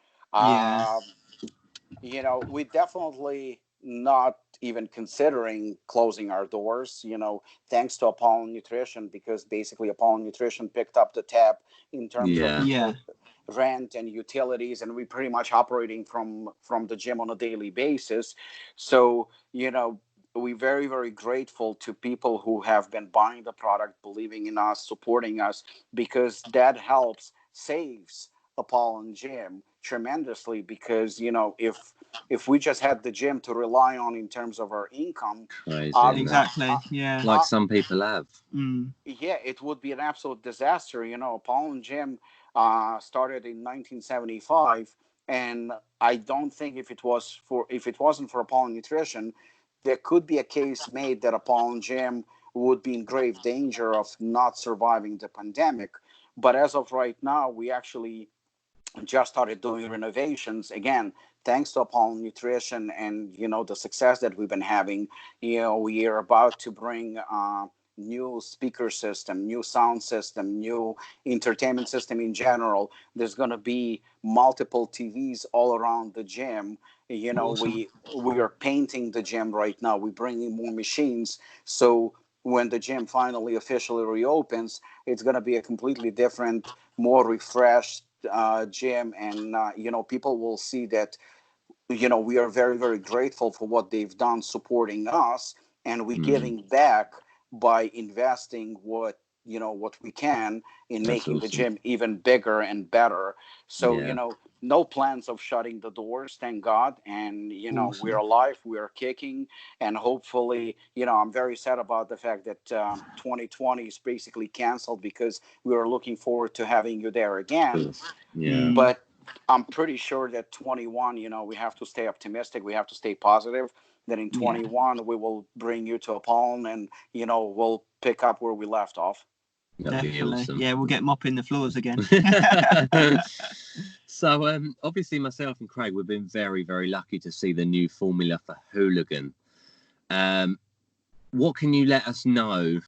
We definitely not even considering closing our doors, thanks to Apollon Nutrition, because basically Apollon Nutrition picked up the tab in terms of rent and utilities, and we're pretty much operating from the gym on a daily basis. So, we're very, very grateful to people who have been buying the product, believing in us, supporting us, because that helps, saves Apollon Gym tremendously. Because if we just had the gym to rely on in terms of our income, exactly, like some people have, it would be an absolute disaster. Apollon Gym started in 1975, and I don't think if it wasn't for Apollon Nutrition, there could be a case made that Apollon Gym would be in grave danger of not surviving the pandemic. But as of right now, we actually just started doing renovations again, thanks to Apollon Nutrition, and the success that we've been having. We are about to bring new speaker system, new sound system, new entertainment system in general. There's going to be multiple TVs all around the gym. Awesome. We are painting the gym right now. We're bringing more machines, so when the gym finally officially reopens, it's going to be a completely different, more refreshed gym. And people will see that we are very, very grateful for what they've done supporting us, and we're giving back by investing what what we can in That's making the awesome. gym even bigger and better. So, Yeah. no plans of shutting the doors, thank God. And, Awesome. we're alive, we're kicking. And hopefully, I'm very sad about the fact that 2020 is basically canceled, because we were looking forward to having you there again. Yeah. But I'm pretty sure that 21, we have to stay optimistic. We have to stay positive. That in 21, we will bring you to Apollon, and, we'll pick up where we left off. That'd be Definitely. awesome. Yeah, we'll get mopping the floors again. So, obviously, myself and Craig, we've been very, very lucky to see the new formula for Hooligan. What can you let us know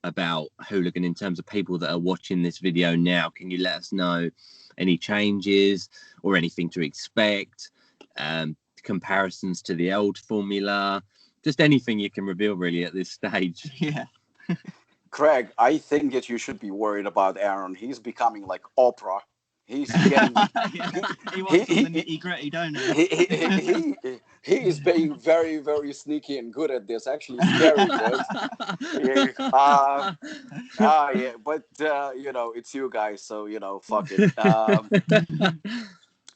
about Hooligan in terms of people that are watching this video now? Can you let us know any changes or anything to expect? Comparisons to the old formula? Just anything you can reveal, really, at this stage. Yeah. Craig, I think that you should be worried about Aaron. He's becoming like Oprah. He's getting. He wants all the nitty-gritty, don't he? He is being very, very sneaky and good at this. Actually, it's very good. Yeah, but it's you guys, so fuck it.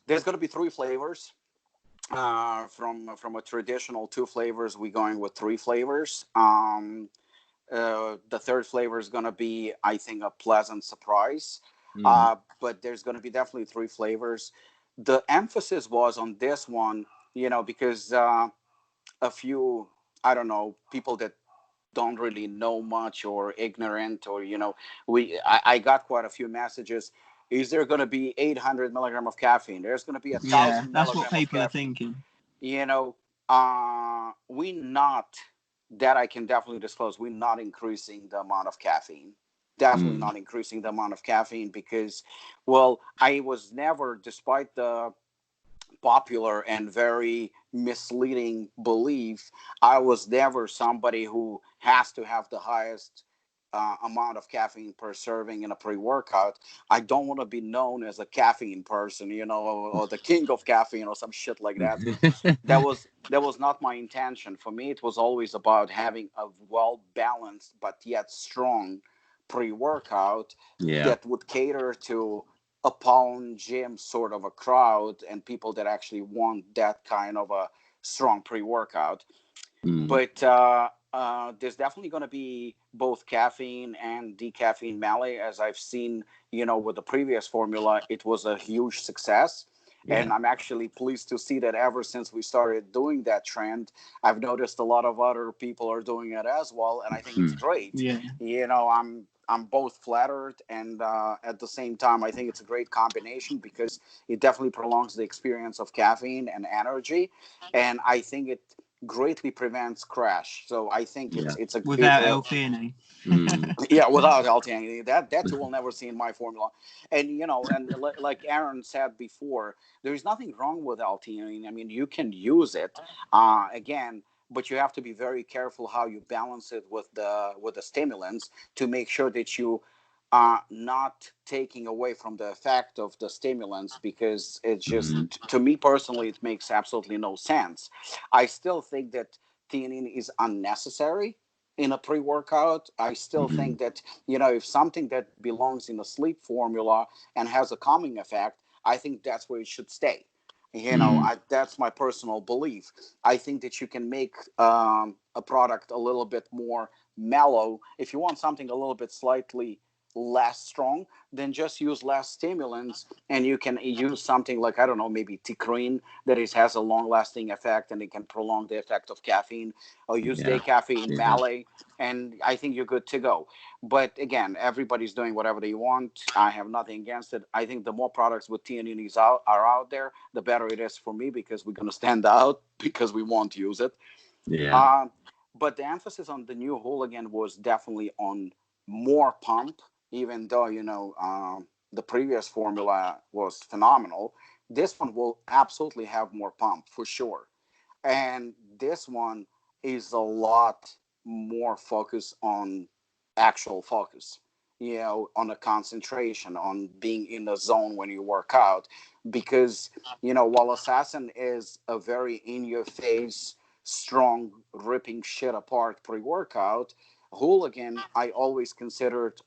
There's gonna be 3 flavors. From a traditional 2 flavors, we're going with 3 flavors. The 3rd flavor is going to be, I think, a pleasant surprise. But there's going to be definitely 3 flavors. The emphasis was on this one, because a few, I don't know, people that don't really know much or ignorant, or, I got quite a few messages. Is there going to be 800 milligram of caffeine? There's going to be 1,000 milligrams. That's what people are thinking. We not, that I can definitely disclose, we're not increasing the amount of caffeine. Definitely not increasing the amount of caffeine, because, well, I was never, despite the popular and very misleading belief, I was never somebody who has to have the highest amount of caffeine per serving in a pre-workout. I don't want to be known as a caffeine person, or the king of caffeine or some shit like that. That was not my intention. For me, it was always about having a well-balanced but yet strong pre-workout that would cater to Apollon gym sort of a crowd and people that actually want that kind of a strong pre-workout. But there's definitely going to be both caffeine and decaffeine malate. As I've seen, with the previous formula, it was a huge success. And I'm actually pleased to see that ever since we started doing that trend, I've noticed a lot of other people are doing it as well. And I think it's great. I'm both flattered, and at the same time, I think it's a great combination, because it definitely prolongs the experience of caffeine and energy. And I think it greatly prevents crash. So I think it's a without L-theanine. Without L-theanine, that you will never see in my formula. And like Aaron said before, there's nothing wrong with L-theanine. I mean, you can use it again, but you have to be very careful how you balance it with the stimulants to make sure that you are not taking away from the effect of the stimulants, because it's just, to me personally, it makes absolutely no sense. I still think that theanine is unnecessary in a pre-workout. I still think that, if something that belongs in a sleep formula and has a calming effect, I think that's where it should stay. That's my personal belief. I think that you can make a product a little bit more mellow. If you want something a little bit slightly less strong, then just use less stimulants, and you can use something like, I don't know, maybe T-creen that has a long-lasting effect and it can prolong the effect of caffeine, or use decaffeine malate, and I think you're good to go. But again, everybody's doing whatever they want. I have nothing against it. I think the more products with theanine are out there, the better it is for me, because we're going to stand out, because we won't use it. But the emphasis on the new Hooligan was definitely on more pump. Even though, the previous formula was phenomenal, this one will absolutely have more pump for sure. And this one is a lot more focused on actual focus, on a concentration, on being in the zone when you work out. Because, while Assassin is a very in your face, strong, ripping shit apart pre-workout, Hooligan, I always considered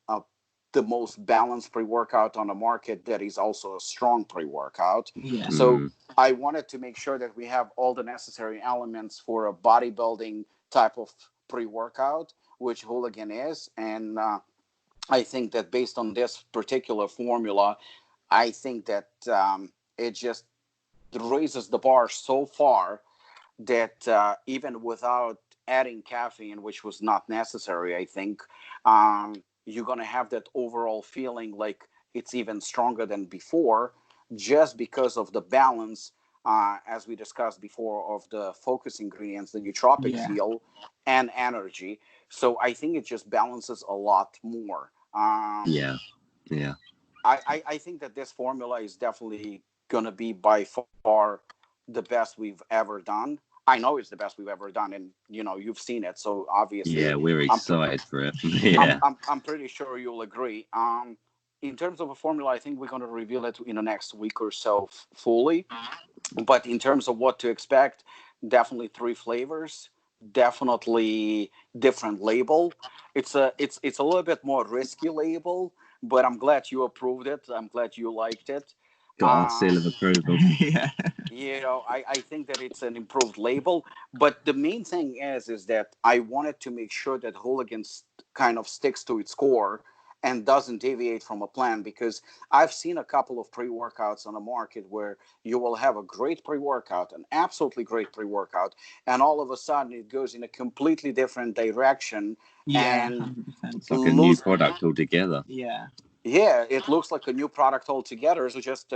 the most balanced pre-workout on the market that is also a strong pre-workout. Yeah. So I wanted to make sure that we have all the necessary elements for a bodybuilding type of pre-workout, which Hooligan is. And I think that based on this particular formula, I think that it just raises the bar so far that even without adding caffeine, which was not necessary, I think, you're going to have that overall feeling like it's even stronger than before, just because of the balance, as we discussed before, of the focus ingredients, the nootropic feel and energy. So I think it just balances a lot more. Yeah. I think that this formula is definitely going to be by far the best we've ever done. I know it's the best we've ever done, and you've seen it, so obviously, Yeah, we're excited for it. Yeah. I'm pretty sure you'll agree. In terms of a formula, I think we're going to reveal it in the next week or so fully. But in terms of what to expect, definitely 3 flavors, definitely different label. It's a little bit more risky label, but I'm glad you approved it. I'm glad you liked it. Got our seal of approval. Yeah. I think that it's an improved label, but the main thing is that I wanted to make sure that Hooligans kind of sticks to its core and doesn't deviate from a plan, because I've seen a couple of pre-workouts on the market where you will have a great pre-workout, an absolutely great pre-workout, and all of a sudden it goes in a completely different direction. Yeah, And 100%. It's like a new product altogether. Yeah. Yeah, it looks like a new product altogether. So just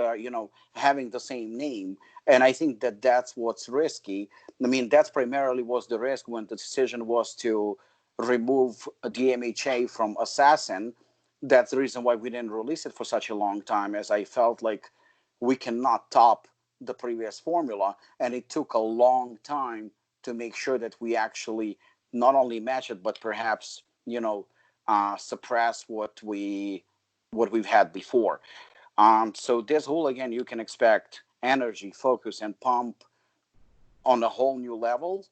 having the same name, and I think that that's what's risky. I mean, that's primarily was the risk when the decision was to remove DMHA from Assassin. That's the reason why we didn't release it for such a long time, as I felt like we cannot top the previous formula, and it took a long time to make sure that we actually not only match it, but perhaps suppress what we've had before. So this Hooligan, you can expect energy, focus, and pump on a whole new level,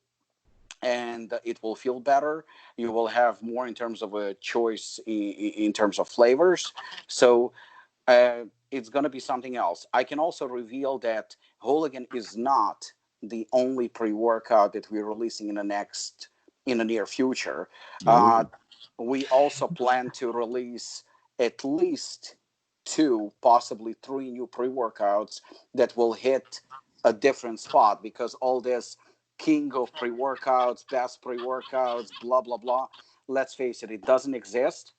and it will feel better. You will have more in terms of a choice in terms of flavors. So it's going to be something else. I can also reveal that Hooligan is not the only pre-workout that we're releasing in the near future. We also plan to release at least 2, possibly 3 new pre-workouts that will hit a different spot, because all this king of pre-workouts, best pre-workouts, blah, blah, blah, let's face it, it doesn't exist.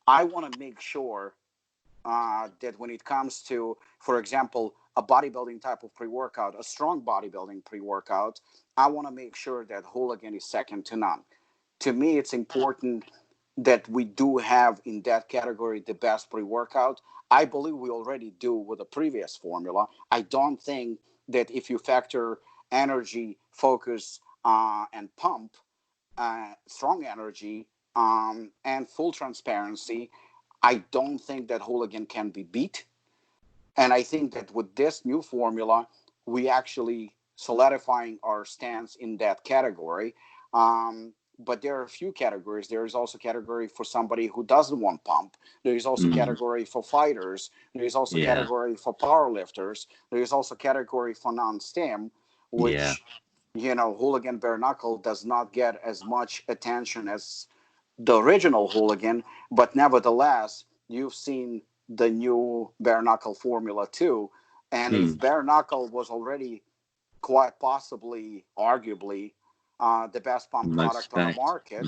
I want to make sure that when it comes to, for example, a bodybuilding type of pre-workout, a strong bodybuilding pre-workout, I want to make sure that Hooligan is second to none. To me, it's important that we do have in that category the best pre-workout. I believe we already do with the previous formula. I don't think that if you factor energy, focus, and pump, strong energy, and full transparency, I don't think that Hooligan can be beat. And I think that with this new formula, we actually solidifying our stance in that category. But there are a few categories. There is also category for somebody who doesn't want pump. There is also category for fighters. There is also category for power lifters. There is also category for non-stim, which, Hooligan bare knuckle does not get as much attention as the original Hooligan, but nevertheless, you've seen the new bare knuckle formula too. And if bare knuckle was already quite possibly, arguably, the best pump product on the market,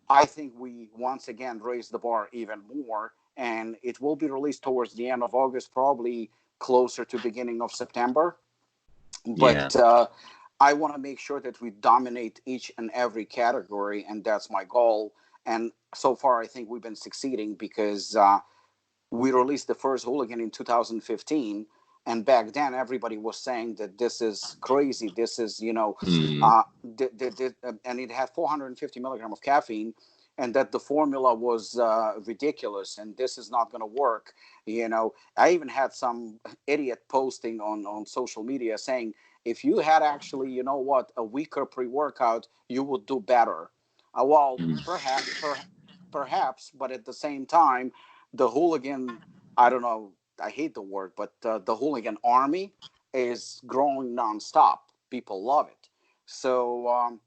I think we once again raised the bar even more, and it will be released towards the end of August, probably closer to beginning of September. But I want to make sure that we dominate each and every category, and that's my goal. And so far, I think we've been succeeding, because we released the first Hooligan in 2015. And back then, everybody was saying that this is crazy. This is, and it had 450 milligrams of caffeine, and that the formula was ridiculous, and this is not going to work. I even had some idiot posting on social media saying, if you had actually, a weaker pre-workout, you would do better. Well, Mm. perhaps, but at the same time, the hooligan, I don't know, I hate the word, but the hooligan army is growing nonstop. People love it. So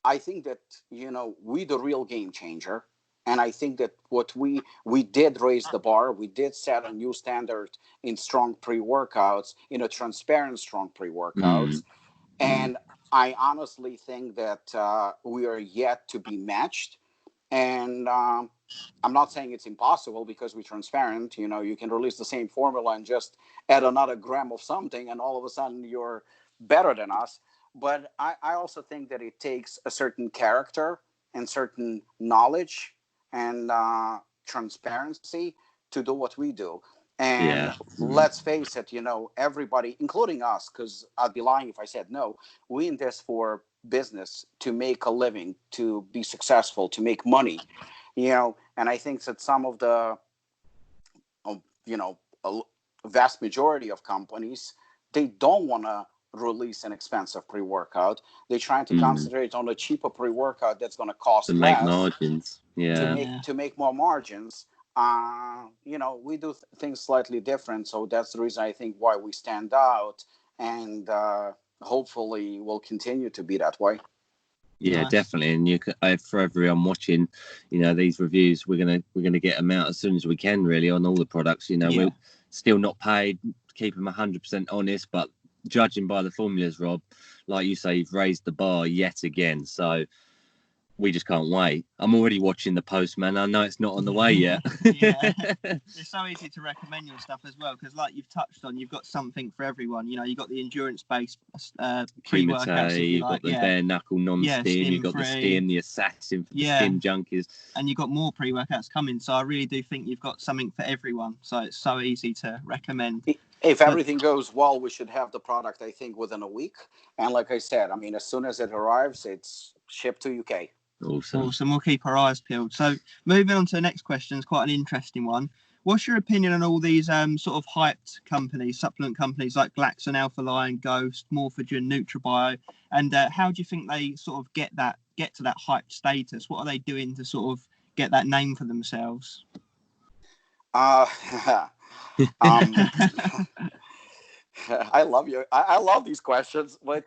I think that, we the real game changer. And I think that what we did raise the bar, we did set a new standard in strong pre-workouts, transparent strong pre-workouts. Mm. Mm. And I honestly think that we are yet to be matched. And I'm not saying it's impossible because we're transparent. You can release the same formula and just add another gram of something, and all of a sudden you're better than us. But I also think that it takes a certain character and certain knowledge and transparency to do what we do. And Yeah. Mm. let's face it, everybody, including us, because I'd be lying if I said no, we in this for business, to make a living, to be successful, to make money, and I think that some of the, a vast majority of companies, they don't want to release an expensive pre-workout. They're trying to Mm. concentrate on a cheaper pre-workout that's going to To cost make less margins. to Yeah. make more margins. We do things slightly different, so that's the reason I think why we stand out, and hopefully will continue to be that way. Yeah, Nice. definitely. And for everyone watching, these reviews, we're gonna get them out as soon as we can, really, on all the products. Yeah. We're still not paid, keep them 100% honest, but judging by the formulas, Rob, like you say, you've raised the bar yet again. So we just can't wait. I'm already watching the Postman. I know it's not on the way yet. Yeah. It's so easy to recommend your stuff as well, because like you've touched on, you've got something for everyone. You've got the endurance-based pre-workouts, if you you've like. got the bare knuckle non-stim, you've got the stim, the assassin for the stim junkies. And you've got more pre-workouts coming. So I really do think you've got something for everyone. So it's so easy to recommend. If everything goes well, we should have the product, I think, within a week. And like I said, as soon as it arrives, it's shipped to UK. Awesome. We'll keep our eyes peeled. So moving on to the next question is quite an interesting one. What's your opinion on all these sort of hyped companies, supplement companies like Glaxon, Alpha Lion, Ghost, Morphogen, NutriBio, and how do you think they sort of get to that hyped status? What are they doing to sort of get that name for themselves? I love you. I love these questions, but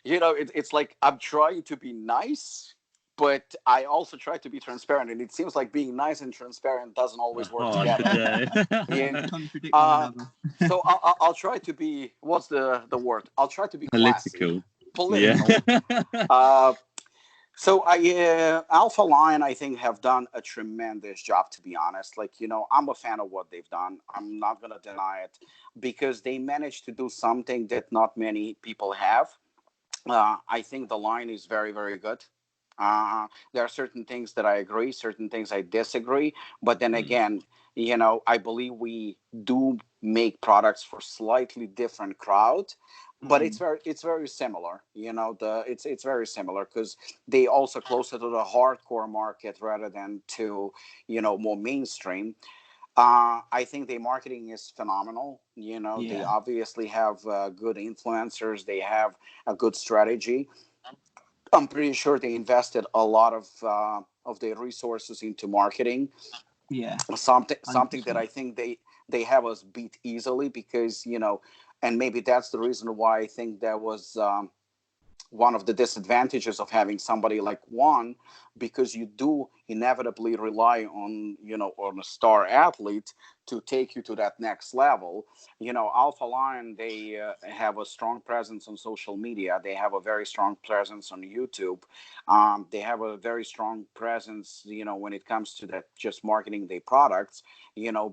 it's like I'm trying to be nice, but I also try to be transparent, and it seems like being nice and transparent doesn't always work together. Contradict one another. So I'll try to be, what's the word? I'll try to be political. Yeah. So Alpha Lion, I think, have done a tremendous job, to be honest. I'm a fan of what they've done. I'm not going to deny it, because they managed to do something that not many people have. I think the line is very, very good. There are certain things that I agree, certain things I disagree. But then again, I believe we do make products for slightly different crowd. But it's very similar, it's very similar, because they also closer to the hardcore market rather than to, more mainstream. I think their marketing is phenomenal. They obviously have good influencers. They have a good strategy. I'm pretty sure they invested a lot of their resources into marketing. Yeah, something that I think they have us beat easily, because and maybe that's the reason why I think that was one of the disadvantages of having somebody like Juan, because you do inevitably rely on on a star athlete to take you to that next level. Alpha Lion, they have a strong presence on social media. They have a very strong presence on YouTube. They have a very strong presence when it comes to that, just marketing their products,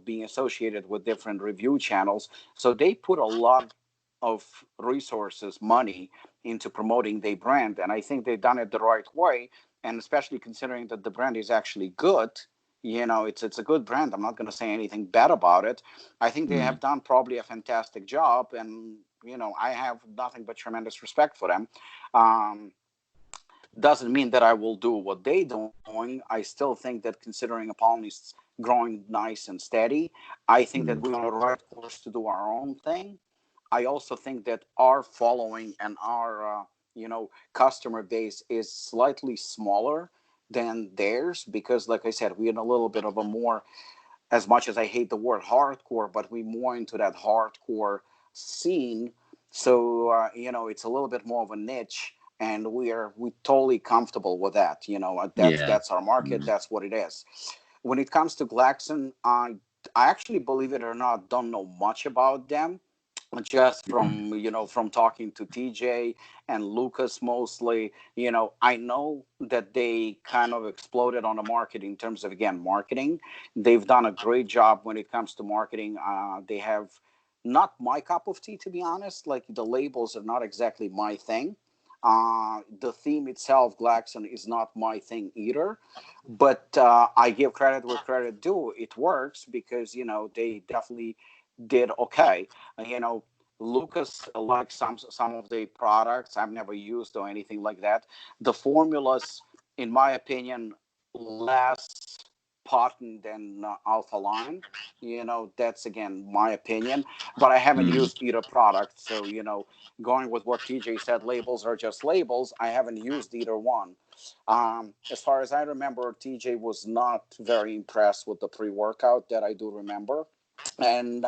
being associated with different review channels. So they put a lot of resources, money into promoting their brand, and I think they've done it the right way. And especially considering that the brand is actually good, it's a good brand. I'm not going to say anything bad about it. I think they have done probably a fantastic job, and I have nothing but tremendous respect for them. Doesn't mean that I will do what they doing. I still think that, considering Apollon is growing nice and steady, I think that we're on the right course to do our own thing. I also think that our following and our customer base is slightly smaller than theirs, because like I said, we're in a little bit of a more, as much as I hate the word hardcore, but we more into that hardcore scene. So it's a little bit more of a niche, and we totally comfortable with that. That's our market. That's what it is. When it comes to Glaxon, I actually, believe it or not, don't know much about them. Just from talking to TJ and Lucas mostly, I know that they kind of exploded on the market in terms of, again, marketing. They've done a great job when it comes to marketing. They have not my cup of tea, to be honest. Like, the labels are not exactly my thing. The theme itself, Glaxon, is not my thing either. But I give credit where credit due. It works because, they definitely did okay. Lucas likes some of the products. I've never used or anything like that. The formulas, in my opinion, less potent than Alpha Line. That's, again, my opinion. But I haven't used either product. So, going with what TJ said, labels are just labels. I haven't used either one. As far as I remember, TJ was not very impressed with the pre-workout, that I do remember. And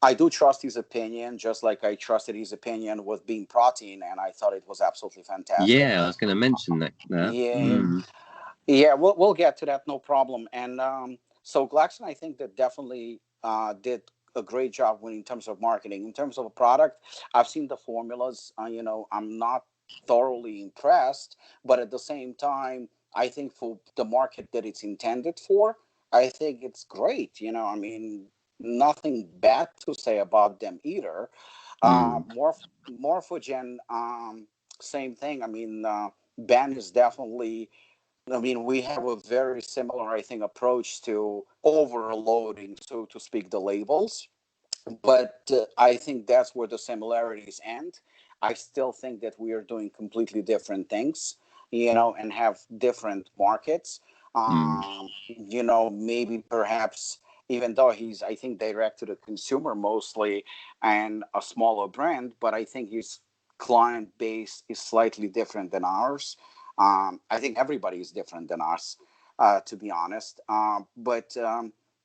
I do trust his opinion, just like I trusted his opinion with Bean Protein, and I thought it was absolutely fantastic. Yeah, I was going to mention that. Yeah, we'll get to that, no problem. And so Glaxon, I think that definitely did a great job in terms of marketing. In terms of a product, I've seen the formulas. I'm not thoroughly impressed, but at the same time, I think for the market that it's intended for, I think it's great. I mean, nothing bad to say about them either. Morphogen, same thing. I mean, Ben is definitely, I mean, we have a very similar, I think, approach to overloading, so to speak, the labels. But I think that's where the similarities end. I still think that we are doing completely different things, and have different markets. Maybe perhaps, even though he's, I think, direct to the consumer mostly and a smaller brand, but I think his client base is slightly different than ours. I think everybody is different than us, to be honest. But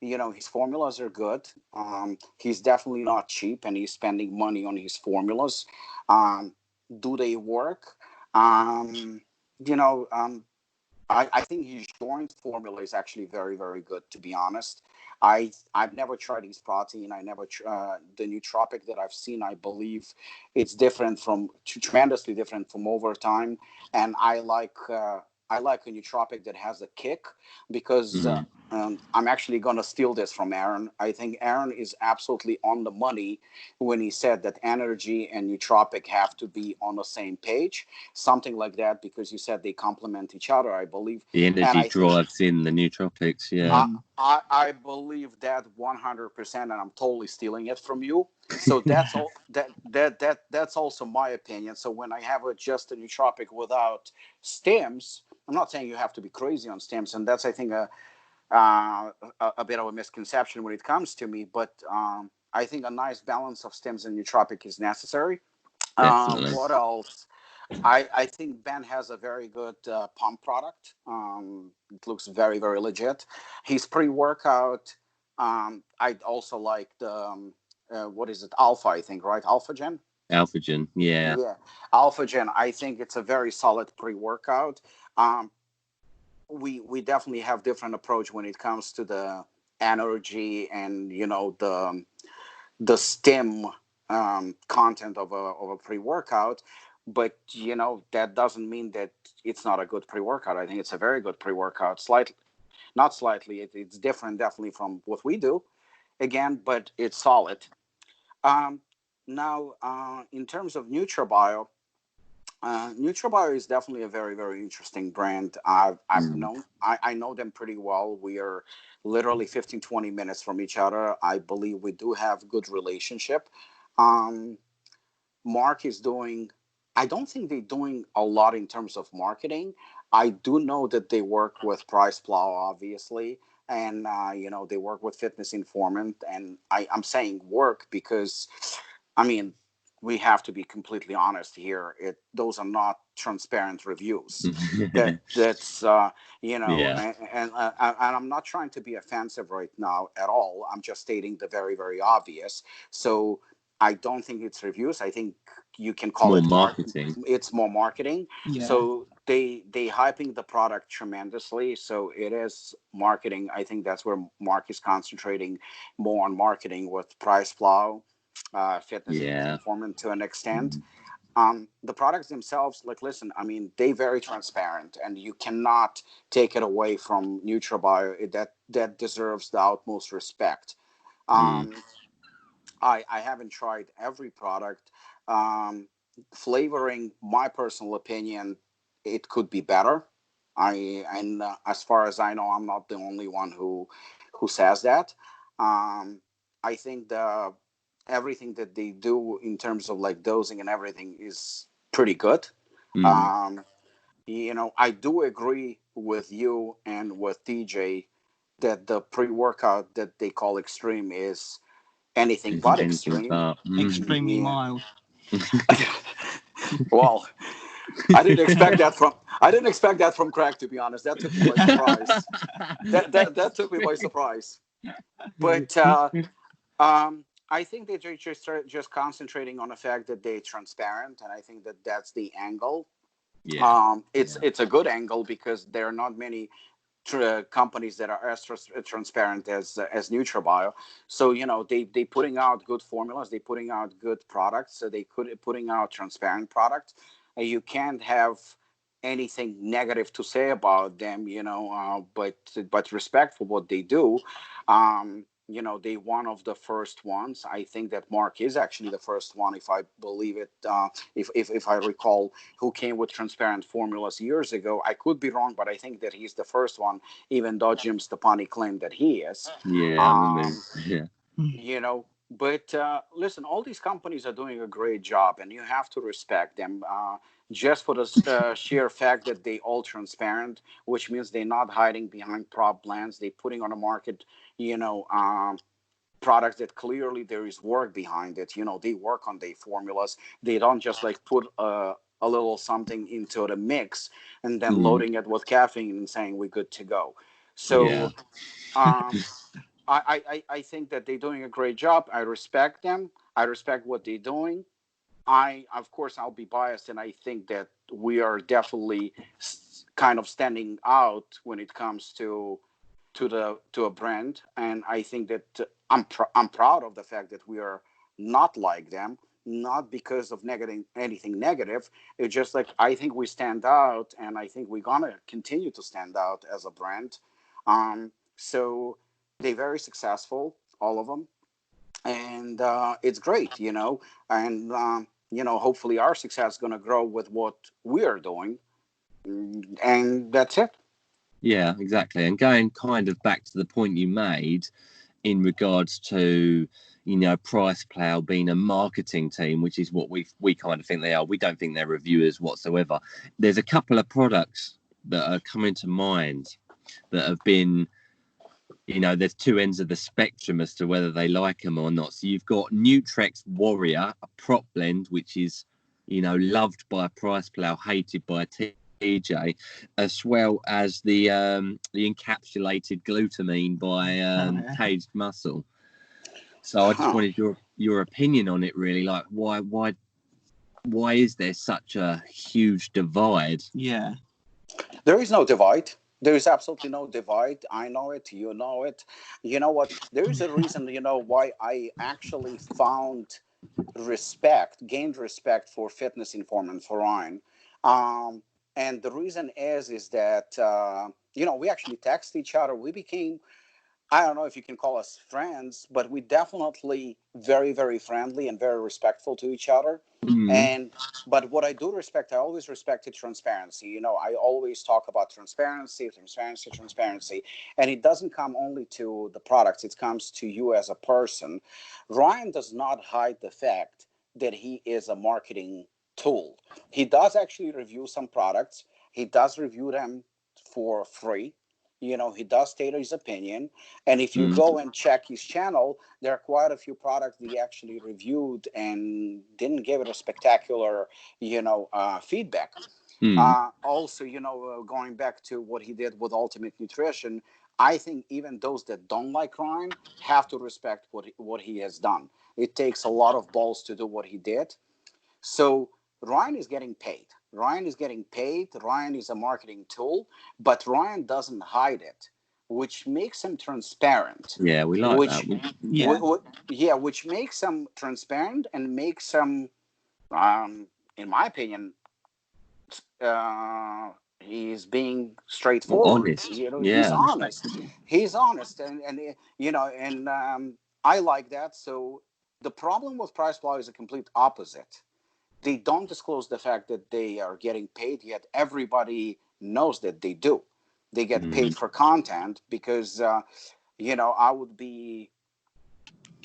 his formulas are good. He's definitely not cheap, and he's spending money on his formulas. Do they work? Um, you know, um, I think his joint formula is actually very, very good, to be honest. I've never tried his protein. I never the nootropic that I've seen. I believe it's different from tremendously different from over time, and I like a nootropic that has a kick, because I'm actually going to steal this from Aaron. I think Aaron is absolutely on the money when he said that energy and nootropic have to be on the same page, something like that, because you said they complement each other, I believe. The energy drives in the nootropics, yeah. I believe that 100%, and I'm totally stealing it from you. So that's all. That's also my opinion. So when I have just a nootropic without stems, I'm not saying you have to be crazy on stems, and that's, I think, a bit of a misconception when it comes to me. But I think a nice balance of stems and nootropic is necessary. What else? I think Ben has a very good pump product. It looks very, very legit. His pre-workout, I'd also like the, what is it? Alpha, I think, right? AlphaGen? AlphaGen, yeah. Yeah, AlphaGen. I think it's a very solid pre-workout. We definitely have different approach when it comes to the energy and, the stem content of a pre-workout. But that doesn't mean that it's not a good pre-workout. I think it's a very good pre-workout. Not slightly. It's different, definitely, from what we do. Again, but it's solid. Now, in terms of NutraBio, NutraBio is definitely a very, very interesting brand. I know them pretty well. We are literally 15, 20 minutes from each other. I believe we do have good relationship. Mark is doing, I don't think they're doing a lot in terms of marketing. I do know that they work with Price Plow, obviously, and they work with Fitness Informant. And I'm saying work because, I mean, we have to be completely honest here. Those are not transparent reviews. That's you know, Yeah. and I'm not trying to be offensive right now at all. I'm just stating the very, very obvious. So I don't think it's reviews. I think you can call More it marketing. it's more marketing. Yeah. So they hyping the product tremendously. So it is marketing. I think that's where Mark is concentrating more on marketing with Price Plow, fitness Yeah. informant to an extent. Mm. The products themselves, like, listen, I mean, they very transparent, and you cannot take it away from NutraBio. That deserves the utmost respect. Mm. Um, I haven't tried every product. Um, Flavoring, my personal opinion, it could be better. As far as I know, I'm not the only one who says that. Um, I think the everything that they do in terms of like dosing and everything is pretty good. Mm. Um, I do agree with you and with TJ that the pre-workout that they call extreme is anything It's but anything extreme. but. Mm. Extremely Yeah. mild. Well, I didn't expect that from Craig, to be honest. That took me by surprise. That took me by surprise. But I think they're just concentrating on the fact that they're transparent, and I think that that's the angle. Yeah. It's a good angle because there are not many companies that are as transparent as NutraBio. So they putting out good formulas, they putting out good products, so they could putting out transparent products. You can't have anything negative to say about them, but respect for what they do. They one of the first ones. I think that Mark is actually the first one, if I believe it. If I recall, who came with transparent formulas years ago. I could be wrong, but I think that he's the first one, even though Jim Stepani claimed that he is. Yeah. I remember. Um, Yeah. but listen, all these companies are doing a great job, and you have to respect them. Just for the sheer fact that they all transparent, which means they're not hiding behind prop plans. They're putting on the market, you know, products that clearly there is work behind it. They work on their formulas. They don't just like put a little something into the mix and then Mm. loading it with caffeine and saying we're good to go. Yeah. So um, I think that they're doing a great job. I respect them. I respect what they're doing. Of course, I'll be biased, and I think that we are definitely kind of standing out when it comes to a brand, and I think that I'm proud of the fact that we are not like them, not because of anything negative. It's just like I think we stand out, and I think we're gonna continue to stand out as a brand. So they're very successful, all of them, and it's great, and hopefully our success is gonna grow with what we are doing, and that's it. Yeah, exactly. And going kind of back to the point you made in regards to, Price Plow being a marketing team, which is what we kind of think they are. We don't think they're reviewers whatsoever. There's a couple of products that are coming to mind that have been, there's two ends of the spectrum as to whether they like them or not. So you've got Nutrex Warrior, a prop blend, which is, loved by Price Plow, hated by TJ, as well as the encapsulated glutamine by Caged Muscle. So I just wanted your opinion on it, really. Like, why is there such a huge divide? Yeah. There is no divide. There is absolutely no divide. I know it. You know it. You know what? There is a reason, why I actually gained respect for Fitness Informant for Ryan. And the reason is that, we actually text each other. We became, I don't know if you can call us friends, but we definitely very, very friendly and very respectful to each other. Mm. But what I do respect, I always respected transparency. I always talk about transparency, and it doesn't come only to the products; it comes to you as a person. Ryan does not hide the fact that he is a marketing tool. He does actually review some products. He does review them for free. He does state his opinion. And if you go and check his channel, there are quite a few products he actually reviewed and didn't give it a spectacular, feedback. Also, going back to what he did with Ultimate Nutrition, I think even those that don't like Ryan have to respect what he has done. It takes a lot of balls to do what he did. So Ryan is getting paid. Ryan is a marketing tool, but Ryan doesn't hide it, which makes him transparent. Yeah, we like that. Which makes him transparent and makes him, in my opinion, he's being straightforward. Honest. He's honest, and I like that. So the problem with PricePlow is a complete opposite. They don't disclose the fact that they are getting paid, yet everybody knows that they do. They get paid for content because, I would be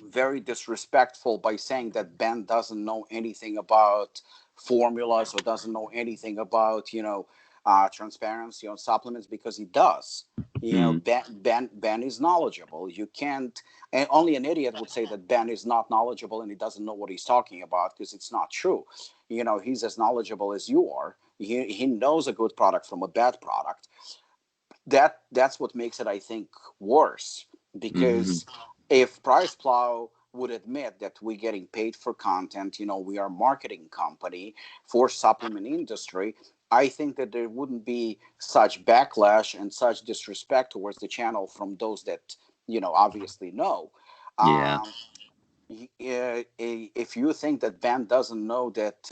very disrespectful by saying that Ben doesn't know anything about formulas or doesn't know anything about, transparency on supplements, because he does. Ben is knowledgeable. You can't, and only an idiot would say that Ben is not knowledgeable and he doesn't know what he's talking about, because it's not true. He's as knowledgeable as you are. He knows a good product from a bad product. That's what makes it, I think, worse, because if PricePlow would admit that we're getting paid for content, we are a marketing company for supplement industry, I think that there wouldn't be such backlash and such disrespect towards the channel from those that, obviously know. Yeah. If you think that Ben doesn't know that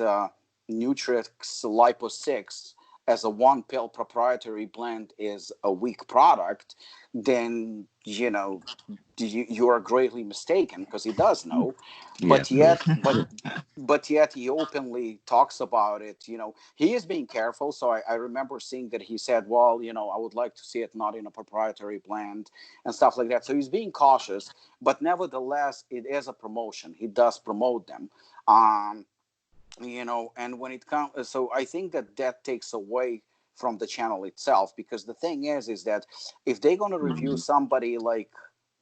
Nutrix Lipo 6 as a one pill proprietary blend is a weak product, then you are greatly mistaken, because he does know. But yet he openly talks about it. He is being careful. So I remember seeing that he said, well, I would like to see it not in a proprietary blend and stuff like that. So he's being cautious, but nevertheless, it is a promotion. He does promote them. And when it comes, so I think that takes away from the channel itself, because the thing is that if they're going to review somebody like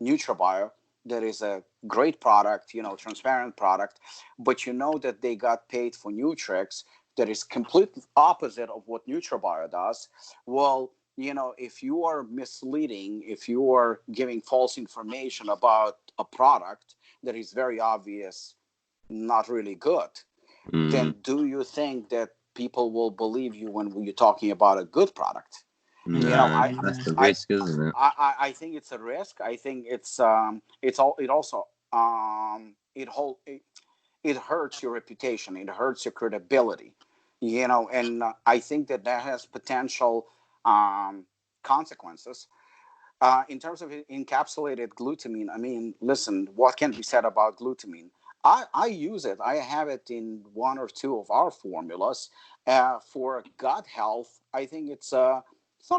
NutriBio, that is a great product, transparent product, but that they got paid for Nutrix, that is complete opposite of what NutriBio does. Well, if you are misleading, if you are giving false information about a product that is very obvious not really good, then do you think that people will believe you when you're talking about a good product? That's the risk, isn't it? I think it's a risk. I think it hurts your reputation. It hurts your credibility. And I think that has potential consequences. In terms of encapsulated glutamine, I mean, listen, what can be said about glutamine? I use it. I have it in one or two of our formulas for gut health. I think it's not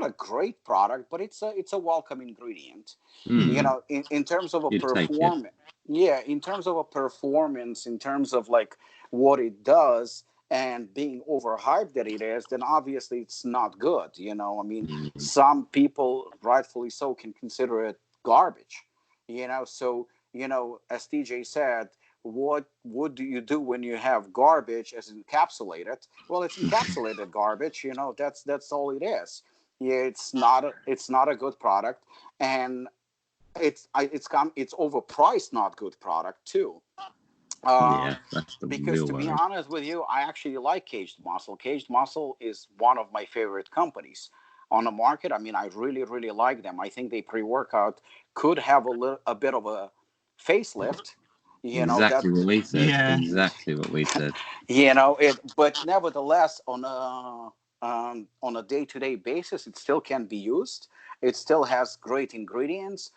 a great product, but it's a welcome ingredient. In terms of a performance, in terms of a performance, in terms of like what it does and being overhyped that it is, then obviously it's not good. I mean, some people, rightfully so, can consider it garbage. So as TJ said, what do you do when you have garbage as encapsulated? Well, it's encapsulated garbage. That's all it is. Yeah, it's not a good product, and it's overpriced, not good product too. Because to be honest with you, I actually like Caged Muscle. Caged Muscle is one of my favorite companies on the market. I mean, I really, really like them. I think they pre-workout could have a bit of a facelift. Exactly what we said. Yeah. Exactly what we said. But nevertheless, on a day-to-day basis, it still can be used. It still has great ingredients,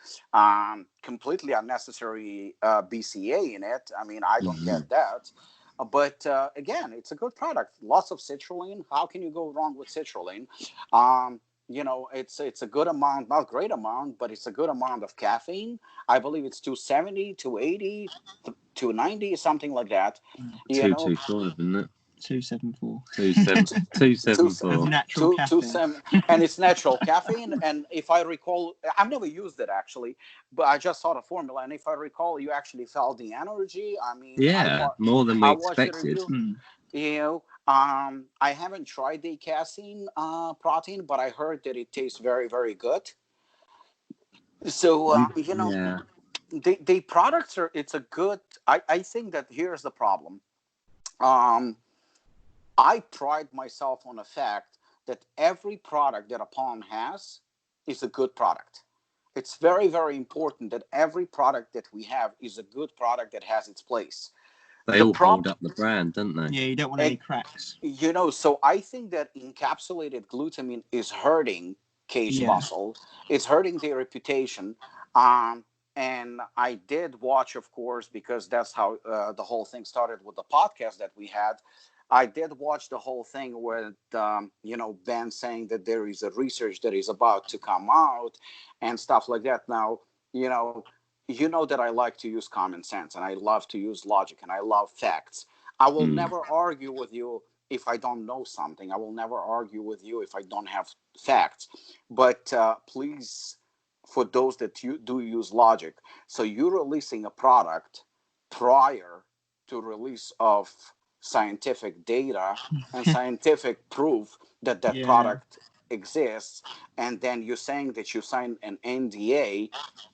completely unnecessary BCA in it. I mean, I don't get that. But again, it's a good product. Lots of citrulline. How can you go wrong with citrulline? It's a good amount, not great amount, but it's a good amount of caffeine. I believe it's 270, 280, 290, something like that. 225, isn't it? 274. 274. Natural caffeine. 7, and it's natural caffeine. And if I recall, I've never used it actually, but I just saw the formula. And if I recall, you actually felt the energy. I mean, Yeah, more than we I watched the expected. review. You know, I haven't tried the casein protein, but I heard that it tastes very, very good. So you know, Yeah. the products are. It's a good. I think that here's the problem. I pride myself on the fact that every product that Apollon has is a good product. It's very, very important that every product that we have is a good product that has its place. They all hold up the brand, don't they? Yeah, you don't want any cracks. You know, so I think that encapsulated glutamine is hurting caged muscle. It's hurting their reputation. And I did watch, of course, because that's how the whole thing started with the podcast that we had. I did watch the whole thing with, you know, Ben saying that there is a research that is about to come out and stuff like that. Now, you know that I like to use common sense and I love to use logic and I love facts. I will never argue with you if I don't know something. I will never argue with you if I don't have facts. But please, for those that you do use logic, so you're releasing a product prior to release of scientific data and scientific proof that product exists, and then you're saying that you sign an NDA.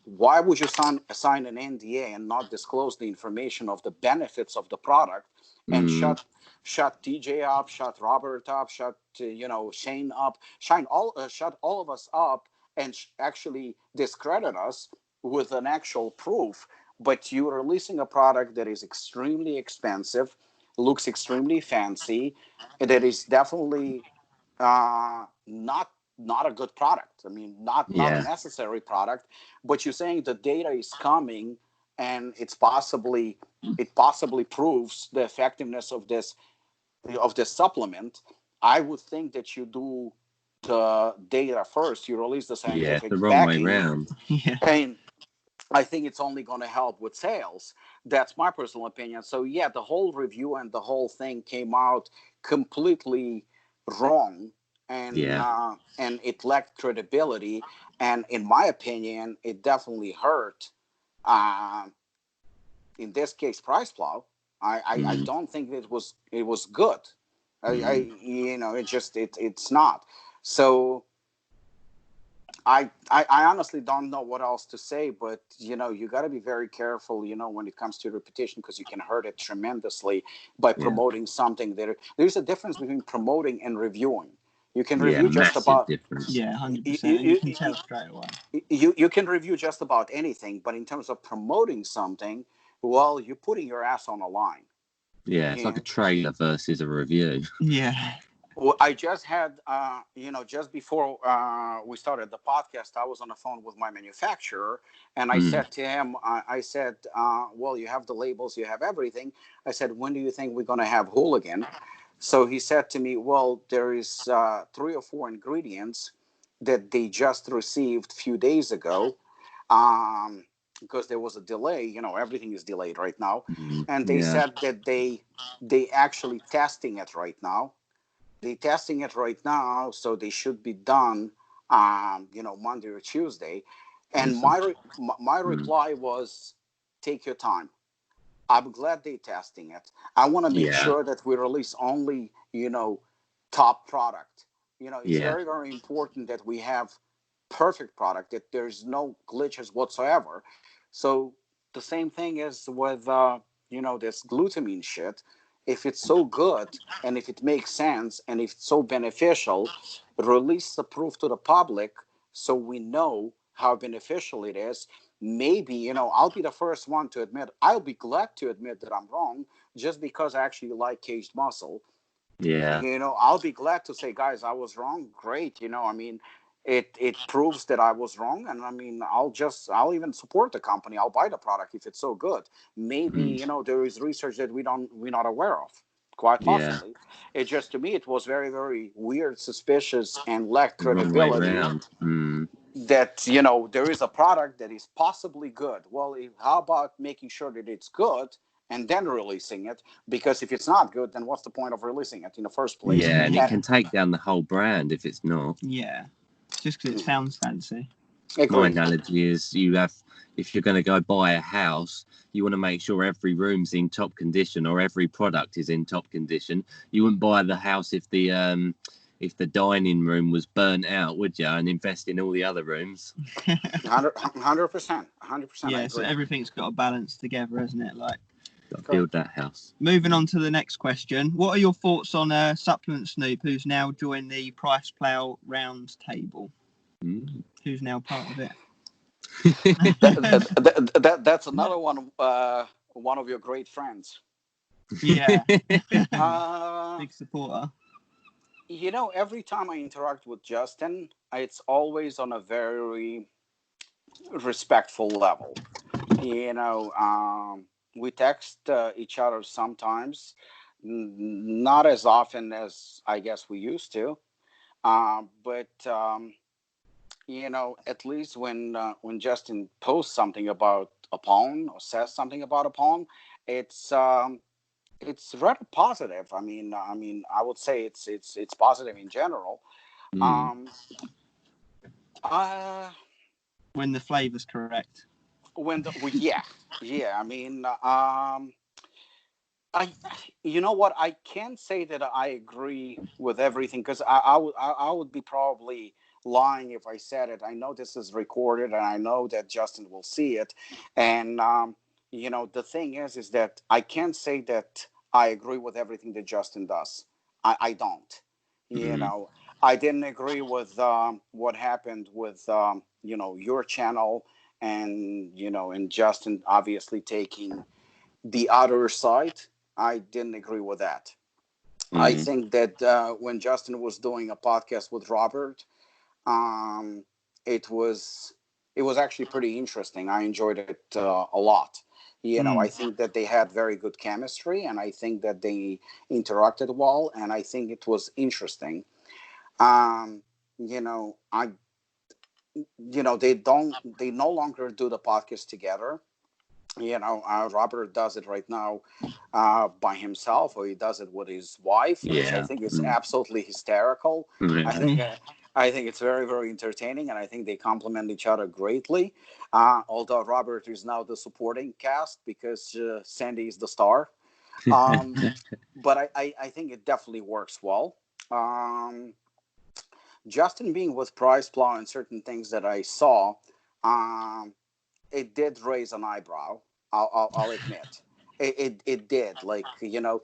Why would you sign an NDA and not disclose the information of the benefits of the product and shut TJ up, shut Robert up, shut Shane up, shut all of us up, and actually discredit us with an actual proof? But you're releasing a product that is extremely expensive, looks extremely fancy, and that is definitely not a good product. I mean, not a necessary product. But you're saying the data is coming, and it possibly proves the effectiveness of this supplement. I would think that you do the data first. You release the scientific the wrong way backing, round. and I think it's only going to help with sales. That's my personal opinion. So yeah, the whole review and the whole thing came out completely wrong, and it lacked credibility. And in my opinion, it definitely hurt. In this case, Price Plow. I don't think it was good. It's not. So I honestly don't know what else to say, but you got to be very careful, when it comes to reputation, because you can hurt it tremendously by promoting something. There's a difference between promoting and reviewing. You can review just about difference. 100%. You can tell straight away. You can review just about anything, but in terms of promoting something, well, you're putting your ass on the line. Yeah, it's like a trailer versus a review. Yeah. Well, I just had, just before we started the podcast, I was on the phone with my manufacturer, and I said to him, well, you have the labels, you have everything. I said, when do you think we're going to have Hooligan? So he said to me, well, there is 3 or 4 ingredients that they just received a few days ago, because there was a delay. Everything is delayed right now. And they said that they actually testing it right now. They're testing it right now, so they should be done, Monday or Tuesday. And my reply was, take your time. I'm glad they're testing it. I want to make sure that we release only, top product. It's very, very important that we have perfect product, that there's no glitches whatsoever. So the same thing is with, this glutamine shit. If it's so good and if it makes sense and if it's so beneficial, release the proof to the public so we know how beneficial it is. Maybe, I'll be the first one to admit, I'll be glad to admit that I'm wrong, just because I actually like caged muscle. Yeah. I'll be glad to say, guys, I was wrong. Great. It proves that I was wrong. And I'll even support the company. I'll buy the product if it's so good. Maybe, there is research that we're not aware of. Quite possibly. It just, to me, it was very, very weird, suspicious, and lacked credibility. That, there is a product that is possibly good. Well, how about making sure that it's good and then releasing it, because if it's not good, then what's the point of releasing it in the first place? Yeah, and it can take down the whole brand if it's not. Yeah, just because it sounds fancy. My analogy is if you're going to go buy a house, you want to make sure every room's in top condition or every product is in top condition. You wouldn't buy the house if the dining room was burnt out, would you? And invest in all the other rooms. 100%. Yeah, so everything's got a balance together, isn't it? Like, got to build that house. Moving on to the next question. What are your thoughts on Supplement Snoop, who's now joined the Price Plow Round Table? Who's now part of it? That's another one of your great friends. Yeah. Big supporter. You know, every time I interact with Justin, it's always on a very respectful level. You know, we text each other sometimes, not as often as I guess we used to, but you know, at least when Justin posts something about Apollon or says something about Apollon, it's rather positive. I mean, I would say it's positive in general. When the flavor's correct. Yeah. I mean, you know what? I can't say that I agree with everything, because I would be probably lying if I said it. I know this is recorded, and I know that Justin will see it. And you know, the thing is that I can't say that I agree with everything that Justin does. I don't. You know, I didn't agree with what happened with you know, your channel, and you know, and Justin obviously taking the other side. I didn't agree with that. I think that when Justin was doing a podcast with Robert, it was actually pretty interesting. I enjoyed it a lot. You know, I think that they had very good chemistry, and I think that they interacted well, and I think it was interesting. You know, they no longer do the podcast together. You know, Robert does it right now by himself, or he does it with his wife, which I think is absolutely hysterical. I think it's very, very entertaining, and I think they complement each other greatly. Although Robert is now the supporting cast because Sandy is the star. But I think it definitely works well. Justin being with Price Plow and certain things that I saw, it did raise an eyebrow. I'll admit, it did. Like, you know,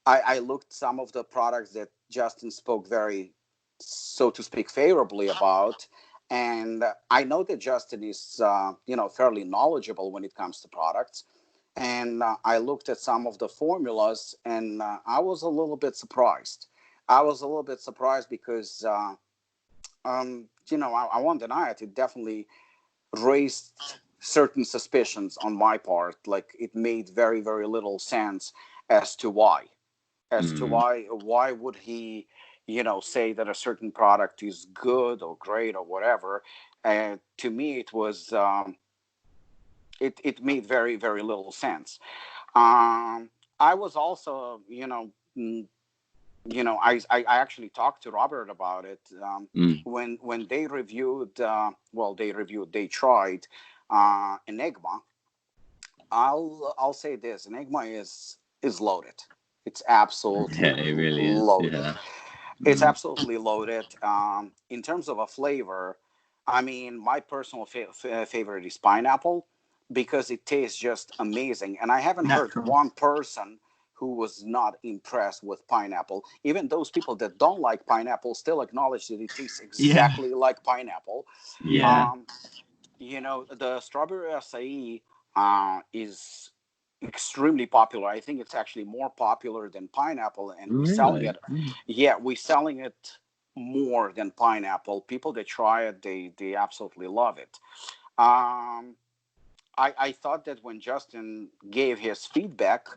I looked some of the products that Justin spoke very, so to speak, favorably about, and I know that Justin is you know, fairly knowledgeable when it comes to products. And I looked at some of the formulas, and I was a little bit surprised. Because you know, I won't deny it. It definitely raised certain suspicions on my part. Like, it made very, very little sense as to why. Why would he, you know, say that a certain product is good or great or whatever? And to me, it was it made very, very little sense. I was also, you know, I actually talked to Robert about it when they reviewed. They tried Enigma. I'll say this: Enigma is loaded. It's absolutely it really loaded. Is. Yeah. It's absolutely loaded. In terms of a flavor, I mean, my personal favorite is pineapple, because it tastes just amazing. And I haven't heard one person who was not impressed with pineapple. Even those people that don't like pineapple still acknowledge that it tastes exactly like pineapple. Yeah. You know, the strawberry acai is extremely popular. I think it's actually more popular than pineapple, and we're selling it. Yeah, we're selling it more than pineapple. People that try it, they absolutely love it. I thought that when Justin gave his feedback,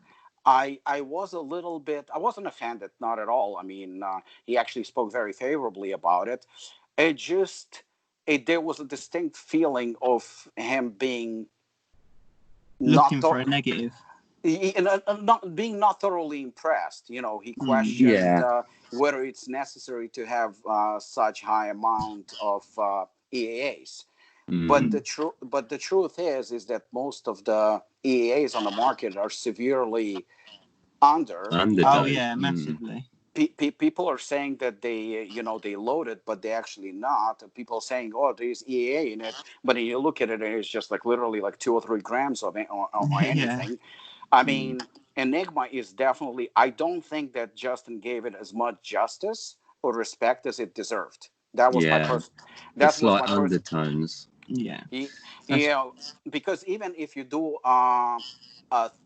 I was a little bit. I wasn't offended, not at all. I mean, he actually spoke very favorably about it. There was a distinct feeling of him being looking for a negative. not thoroughly impressed. He questioned Yeah. whether it's necessary to have such high amount of EAAs. But Mm. the truth is that most of the EAAs on the market are severely under. Oh Underdose. yeah, massively. People are saying that they load it, but they actually not. People saying, oh, there's EAA in it, but when you look at it, it's just like literally like 2 or 3 grams of or Yeah. anything. I mean, Enigma is definitely. I don't think that Justin gave it as much justice or respect as it deserved. That was my Yeah. first. The That was slight my first. undertones. Yeah. You That's know, because even if you do a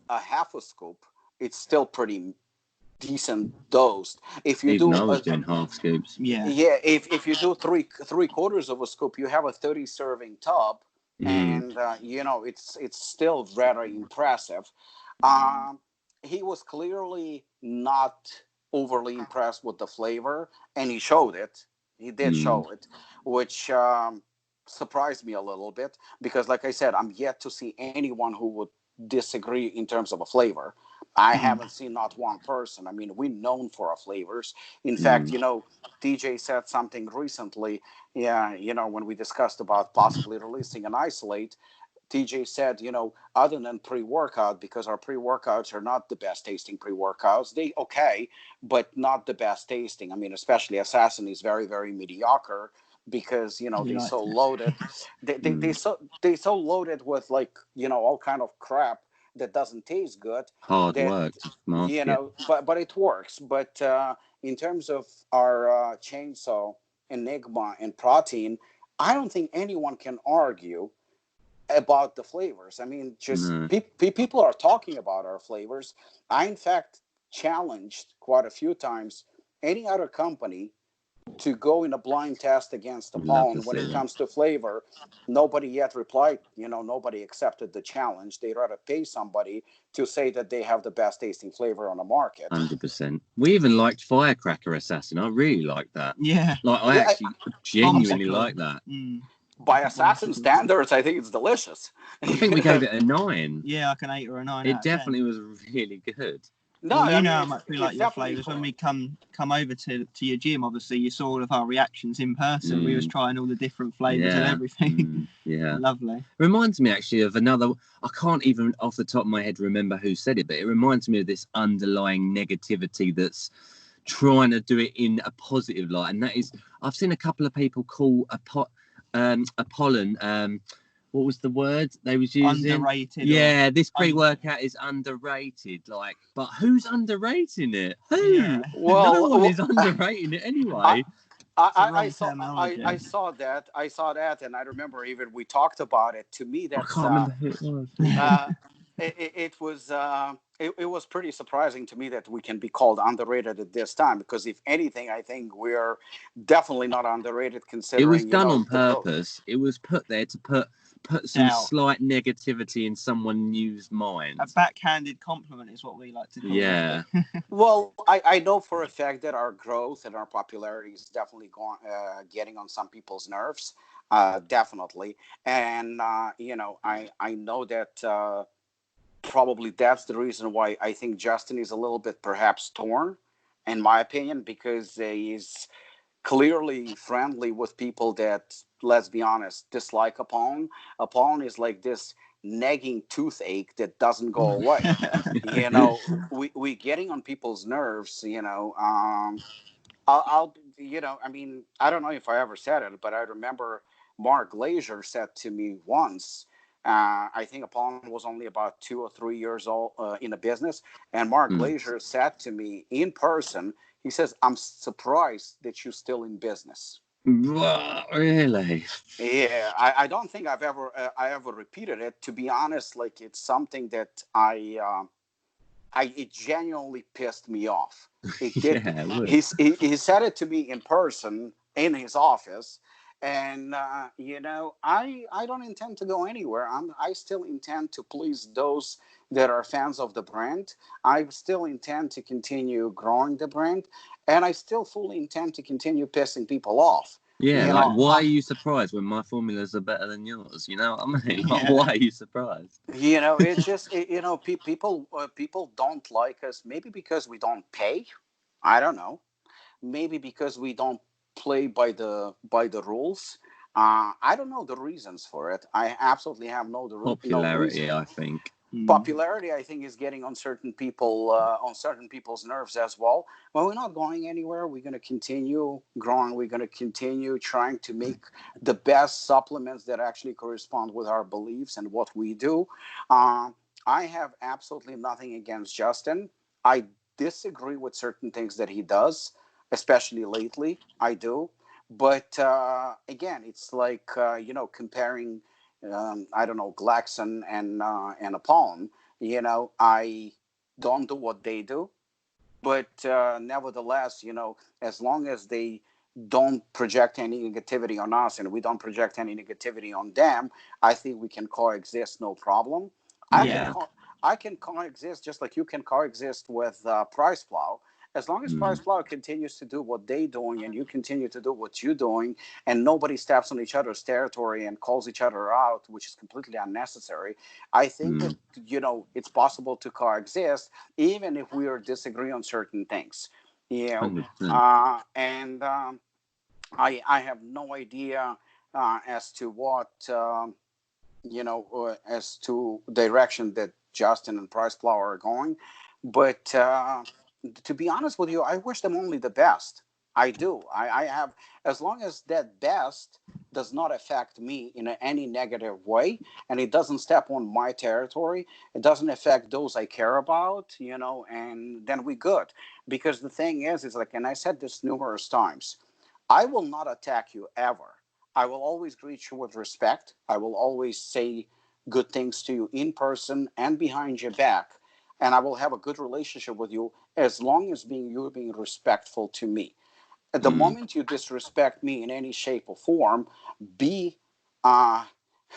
half a scoop, it's still pretty decent dosed. If you Even I do was doing half scoops. yeah. if you do three quarters of a scoop, you have a 30 serving tub, Mm. and it's still very impressive. Um, he was clearly not overly impressed with the flavor, and he showed it. He did Mm. show it, which surprised me a little bit because, like I said, I'm yet to see anyone who would disagree in terms of a flavor. I haven't seen not one person. I mean, we're known for our flavors. In fact, Mm. TJ said something recently. Yeah, when we discussed about possibly releasing an isolate, TJ said, other than pre-workout, because our pre-workouts are not the best tasting pre-workouts. They okay, but not the best tasting. I mean, especially Assassin is very, very mediocre because He they liked so it. loaded. They so loaded with like all kind of crap that doesn't taste good. Hard That work to mask it. but it works. But in terms of our chainsaw, Enigma, and protein, I don't think anyone can argue about the flavors. I mean, just No. people are talking about our flavors. I, in fact, challenged quite a few times any other company to go in a blind test against Love to Apollon when see it it. comes to flavor. Nobody yet replied. Nobody accepted the challenge. They'd rather pay somebody to say that they have the best tasting flavor on the market. 100%. We even liked Firecracker Assassin. I really liked that. Yeah. Like, I Yeah, actually genuinely Bombsicle. like that. by assassin standards, I think it's delicious. I think we gave it a 9. Yeah, like an 8 or a 9 It out of 10. definitely was really good. No, Well, you I know mean how much we like it's your definitely flavours. When we come over to your gym, obviously you saw all of our reactions in person. We was trying all the different flavours of everything. Yeah. Lovely. Reminds me actually of another. I can't even off the top of my head remember who said it, but it reminds me of this underlying negativity that's trying to do it in a positive light, and that is I've seen a couple of people call Apollon. What was the word they was using? Underrated. Yeah, this pre-workout is underrated. Like, but who's underrating it? Who? Yeah. No one is underrating it anyway. I saw that, and I remember even we talked about it. To me, I that's can't remember who it was. It was pretty surprising to me that we can be called underrated at this time, because if anything, I think we're definitely not underrated considering It was done on the growth. purpose. It was put there to put some slight negativity in someone new's mind. A backhanded compliment is what we like to call it. Well, I know for a fact that our growth and our popularity is definitely getting on some people's nerves, definitely. And I know that probably that's the reason why I think Justin is a little bit perhaps torn, in my opinion, because he's clearly friendly with people that, let's be honest, dislike Apollon. Apollon is like this nagging toothache that doesn't go away. We getting on people's nerves. I mean, I don't know if I ever said it, but I remember Mark Glazier said to me once. I think Apollon was only about 2 or 3 years old in the business, and Mark Glazier said to me in person, he says, "I'm surprised that you're still in business." Really? Yeah, I don't think I ever repeated it. To be honest, like it's something that it genuinely pissed me off. It did. Yeah, He said it to me in person in his office, and I don't intend to go anywhere. I still intend to please those that are fans of the brand. I still intend to continue growing the brand, and I still fully intend to continue pissing people off. Yeah, You like, know, why are you surprised when my formulas are better than yours? You know what I mean? Like, Yeah. why are you surprised? it's just people don't like us. Maybe because we don't pay. I don't know. Maybe because we don't play by the rules. I don't know the reasons for it. I absolutely have no reason. Popularity, I think. Popularity, I think, is getting on certain people's nerves as well. Well, we're not going anywhere. We're going to continue growing. We're going to continue trying to make the best supplements that actually correspond with our beliefs and what we do. um, I have absolutely nothing against Justin. I disagree with certain things that he does, especially lately. I do. But again, it's like comparing, I don't know, Glaxon and Apollon. I don't do what they do, but nevertheless, as long as they don't project any negativity on us and we don't project any negativity on them, I think we can coexist, no problem. I can Yeah. I can coexist just like you can coexist with Price Plow. As long as Price Plow continues to do what they're doing and you continue to do what you're doing, and nobody steps on each other's territory and calls each other out, which is completely unnecessary, I think that it's possible to coexist even if we are disagree on certain things. 100%. And I have no idea as to what as to direction that Justin and Price Plow are going. But to be honest with you, I wish them only the best. I do. I have, as long as that best does not affect me in any negative way, and it doesn't step on my territory, it doesn't affect those I care about, and then we good. Because the thing is like, and I said this numerous times, I will not attack you ever. I will always greet you with respect. I will always say good things to you in person and behind your back. And I will have a good relationship with you as long as you're being respectful to me. At the moment you disrespect me in any shape or form, be uh,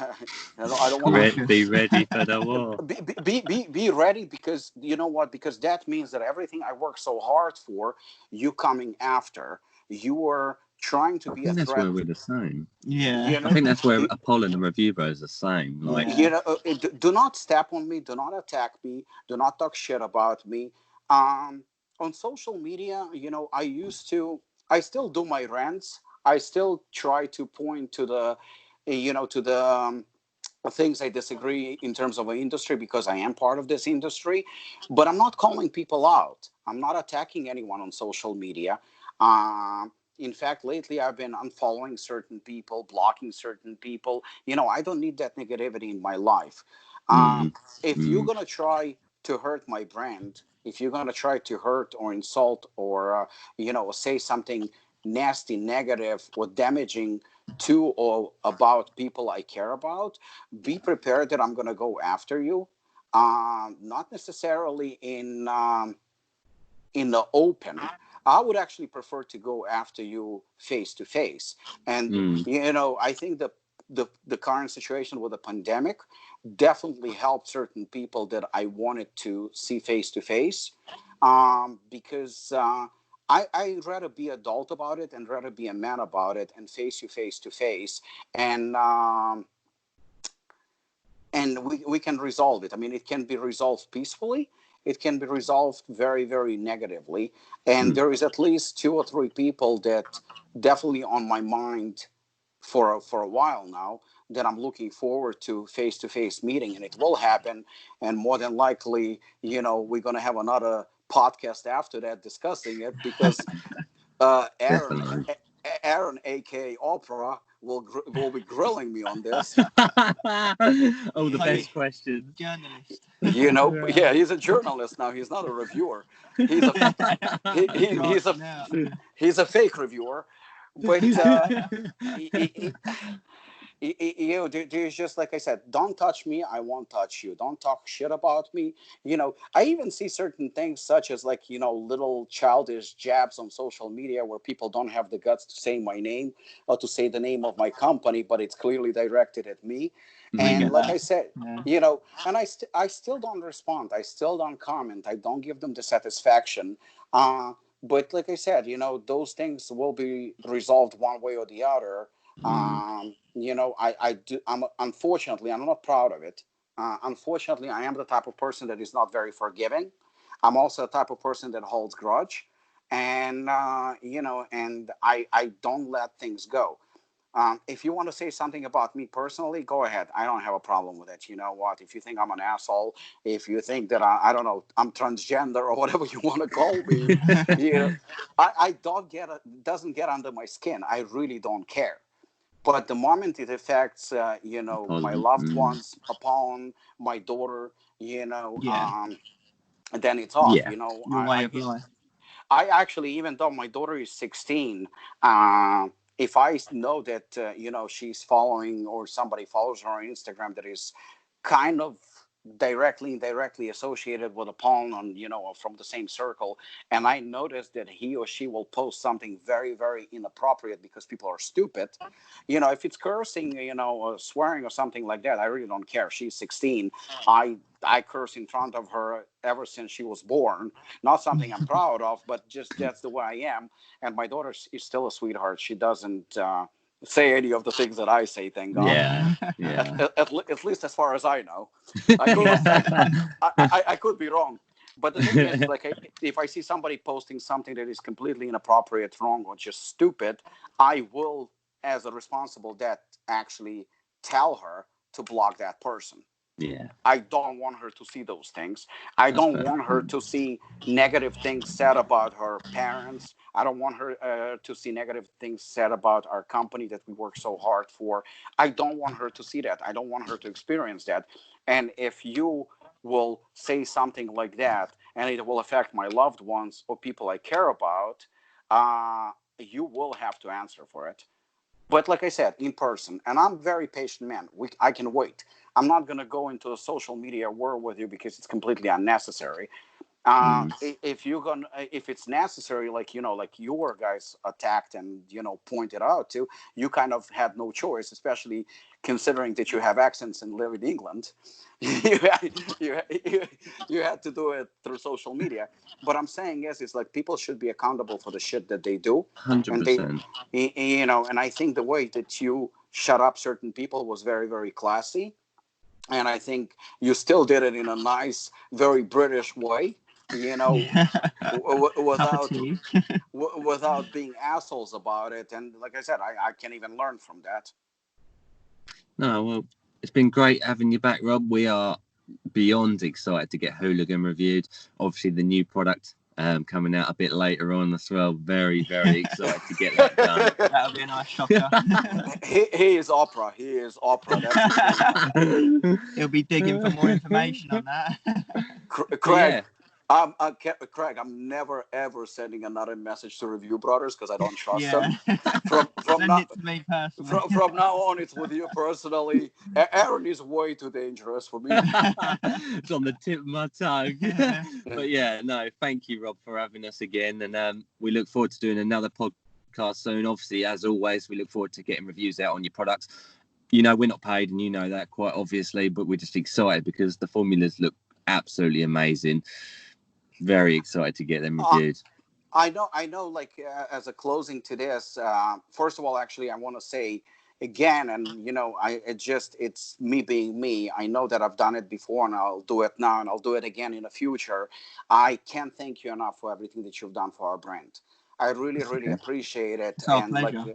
I don't want to Be ready for the war. be ready, because you know what? Because that means that everything I work so hard for, you coming after, you are trying to I be a think that's threat. where we're the same. Yeah. I think that's where Apollon and Review Bros are the same. Like, Do not step on me. Do not attack me. Do not talk shit about me. On social media, I still do my rants. I still try to point to the things I disagree in terms of an industry, because I am part of this industry, but I'm not calling people out. I'm not attacking anyone on social media. In fact, lately I've been unfollowing certain people, blocking certain people. I don't need that negativity in my life. If you're going to try to hurt my brand, if you're going to try to hurt or insult or, say something nasty, negative, or damaging to or about people I care about, be prepared that I'm going to go after you. Not necessarily in the open. I would actually prefer to go after you face to face. And I think the current situation with the pandemic definitely helped certain people that I wanted to see face to face, because I'd rather be adult about it and rather be a man about it and face you face to face, and we can resolve it. I mean, it can be resolved peacefully. It can be resolved very, very negatively. And there is at least 2 or 3 people that definitely on my mind for a while now, that I'm looking forward to face meeting, and it will happen. And more than likely, we're going to have another podcast after that discussing it, because Aaron, definitely. Aaron, aka Oprah, will be grilling me on this. Oh, the best question. Journalist. Yeah, he's a journalist now. He's not a reviewer. He's a he's a Now. he's a fake reviewer. But there's just, like I said, don't touch me, I won't touch you. Don't talk shit about me. I even see certain things such as, like, little childish jabs on social media where people don't have the guts to say my name or to say the name of my company, but it's clearly directed at me. And like I said, and I still don't respond. I still don't comment. I don't give them the satisfaction. But like I said, those things will be resolved one way or the other. Unfortunately, I'm not proud of it. Unfortunately, I am the type of person that is not very forgiving. I'm also a type of person that holds grudge, and I don't let things go. If you want to say something about me personally, go ahead. I don't have a problem with it. You know what? If you think I'm an asshole, if you think that I don't know, I'm transgender or whatever you want to call me, I don't doesn't get under my skin. I really don't care. But the moment it affects, my loved ones, Apollon, my daughter, then it's off. Yeah. Your way of life. I actually, even though my daughter is 16, if I know that, she's following or somebody follows her on Instagram that is kind of indirectly associated with a pawn on, from the same circle, and I notice that he or she will post something very, very inappropriate because people are stupid, if it's cursing, or swearing or something like that, I really don't care. She's 16. I curse in front of her ever since she was born. Not something I'm proud of, but just that's the way I am. And my daughter is still a sweetheart. She doesn't say any of the things that I say, thank God. Yeah. At least as far as I know. I could be wrong. But the thing is, like, if I see somebody posting something that is completely inappropriate, wrong, or just stupid, I will, as a responsible dad, actually tell her to block that person. Yeah. I don't want her to see those things. I don't want her to see negative things said about her parents. I don't want her to see negative things said about our company that we work so hard for. I don't want her to see that. I don't want her to experience that. And if you will say something like that and it will affect my loved ones or people I care about, you will have to answer for it. But like I said, in person, and I'm a very patient man. I can wait. I'm not going to go into a social media war with you because it's completely unnecessary. If it's necessary, like your guys attacked and pointed out to, you kind of had no choice, especially considering that you have accents and live in England. you had to do it through social media. But I'm saying is like people should be accountable for the shit that they do, 100%. and I think the way that you shut up certain people was very, very classy. And I think you still did it in a nice, very British way, without being assholes about it. And like I said, I can even learn from that. No, well, it's been great having you back, Rob. We are beyond excited to get Hooligan reviewed. Obviously, the new product coming out a bit later on as well. Very, very excited to get that done. That'll be a nice shocker. He is opera. He is opera. That's He'll be digging for more information on that. Craig. Craig, I'm never ever sending another message to Review Brothers because I don't trust them. Send it to me personally. From now on, it's with you personally. Aaron is way too dangerous for me. It's on the tip of my tongue. But yeah, no, thank you, Rob, for having us again, and we look forward to doing another podcast soon. Obviously, as always, we look forward to getting reviews out on your products. We're not paid, and you know that quite obviously, but we're just excited because the formulas look absolutely amazing. Very excited to get them reviewed. I know. Like as a closing to this, first of all, actually, I want to say again, and it's me being me. I know that I've done it before, and I'll do it now, and I'll do it again in the future. I can't thank you enough for everything that you've done for our brand. I really, really appreciate it. It's our pleasure.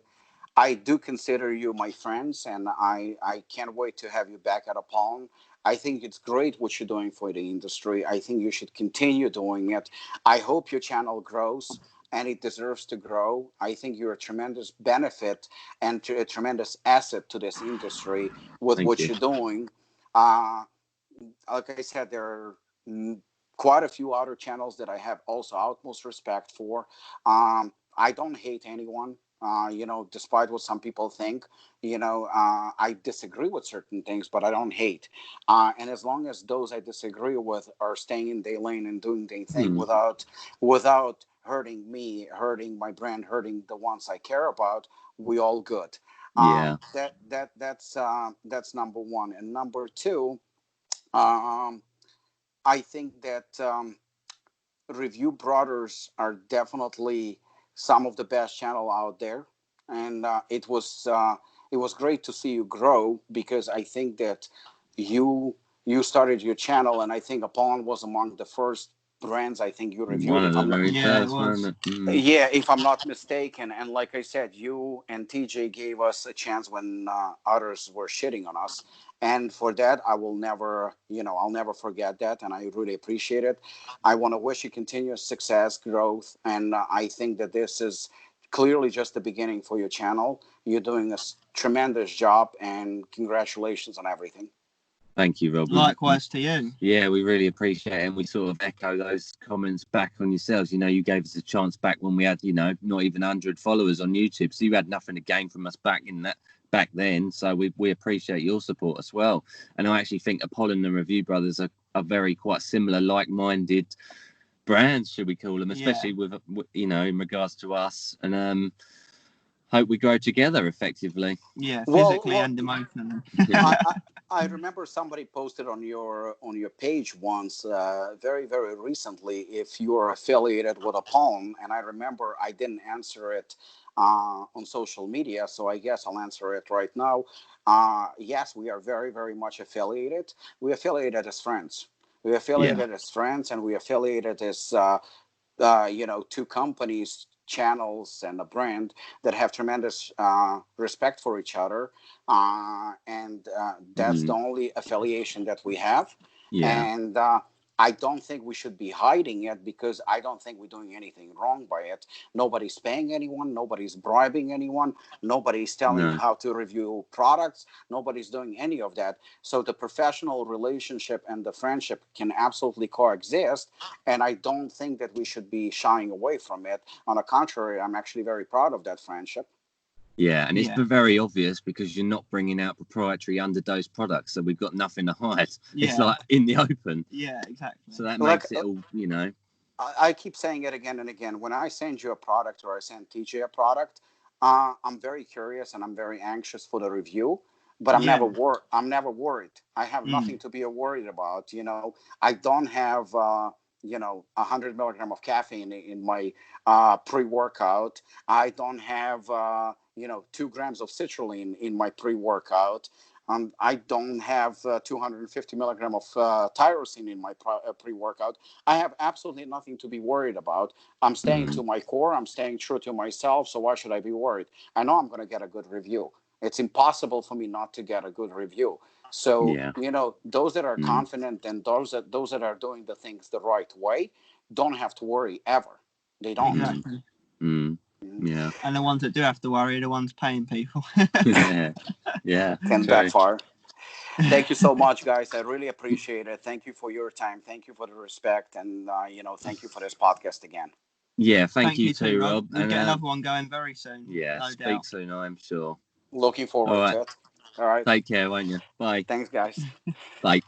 I do consider you my friends, and I can't wait to have you back at Apollon. I think it's great what you're doing for the industry. I think you should continue doing it. I hope your channel grows, and it deserves to grow. I think you're a tremendous benefit and a tremendous asset to this industry with what you're doing. Like I said, there are quite a few other channels that I have also utmost respect for. I don't hate anyone. Despite what some people think, I disagree with certain things, but I don't hate. And as long as those I disagree with are staying in their lane and doing their thing without hurting me, hurting my brand, hurting the ones I care about, we all good. That's number one. And number two, I think that Review Brothers are definitely some of the best channel out there, and it was great to see you grow, because I think that you started your channel, and I think Apollon was among the first brands I think you reviewed. One of If the I'm not, very Yeah, it first, was. wasn't it? yeah, if I'm not mistaken. And like I said, you and TJ gave us a chance when others were shitting on us. And for that, I will never, I'll never forget that. And I really appreciate it. I want to wish you continuous success, growth. And I think that this is clearly just the beginning for your channel. You're doing a tremendous job, and congratulations on everything. Thank you, Rob. Likewise to you. Yeah, we really appreciate it, and we sort of echo those comments back on yourselves. You gave us a chance back when we had, not even 100 followers on YouTube, so you had nothing to gain from us back then. So we appreciate your support as well. And I actually think Apollon and Review Brothers are very quite similar, like-minded brands, should we call them, especially with in regards to us. And hope we grow together effectively. Yeah, physically and emotionally. I remember somebody posted on your page once, very, very recently, if you are affiliated with Apollon, and I remember I didn't answer it on social media, so I guess I'll answer it right now. Yes, we are very, very much affiliated. We affiliated as friends. We affiliated as friends, and we affiliated as two companies, channels, and a brand that have tremendous respect for each other, and that's the only affiliation that we have. And I don't think we should be hiding it, because I don't think we're doing anything wrong by it. Nobody's paying anyone, nobody's bribing anyone, nobody's telling you how to review products, nobody's doing any of that. So the professional relationship and the friendship can absolutely coexist, and I don't think that we should be shying away from it. On the contrary, I'm actually very proud of that friendship. Yeah, and it's very obvious, because you're not bringing out proprietary underdosed products, so we've got nothing to hide. Yeah. It's like in the open. Yeah, exactly. So that makes it all, I keep saying it again and again. When I send you a product, or I send TJ a product, I'm very curious and I'm very anxious for the review. But I'm never worried. I have nothing to be worried about. I don't have 100 milligram of caffeine in my pre-workout. I don't have 2 grams of citrulline in my pre-workout. I don't have 250 milligram of tyrosine in my pre-workout. I have absolutely nothing to be worried about. I'm staying to my core. I'm staying true to myself. So why should I be worried? I know I'm going to get a good review. It's impossible for me not to get a good review. So, those that are confident, and those that are doing the things the right way, don't have to worry ever. They don't. Exactly. Yeah. And the ones that do have to worry are the ones paying people. Yeah. Can backfire. Thank you so much, guys. I really appreciate it. Thank you for your time. Thank you for the respect. And, thank you for this podcast again. Yeah, thank you too, Rob. We'll get another one going very soon. Yeah, no speak doubt. soon, I'm sure. Looking forward to it. All right. Take care, won't you? Bye. Thanks, guys. Bye.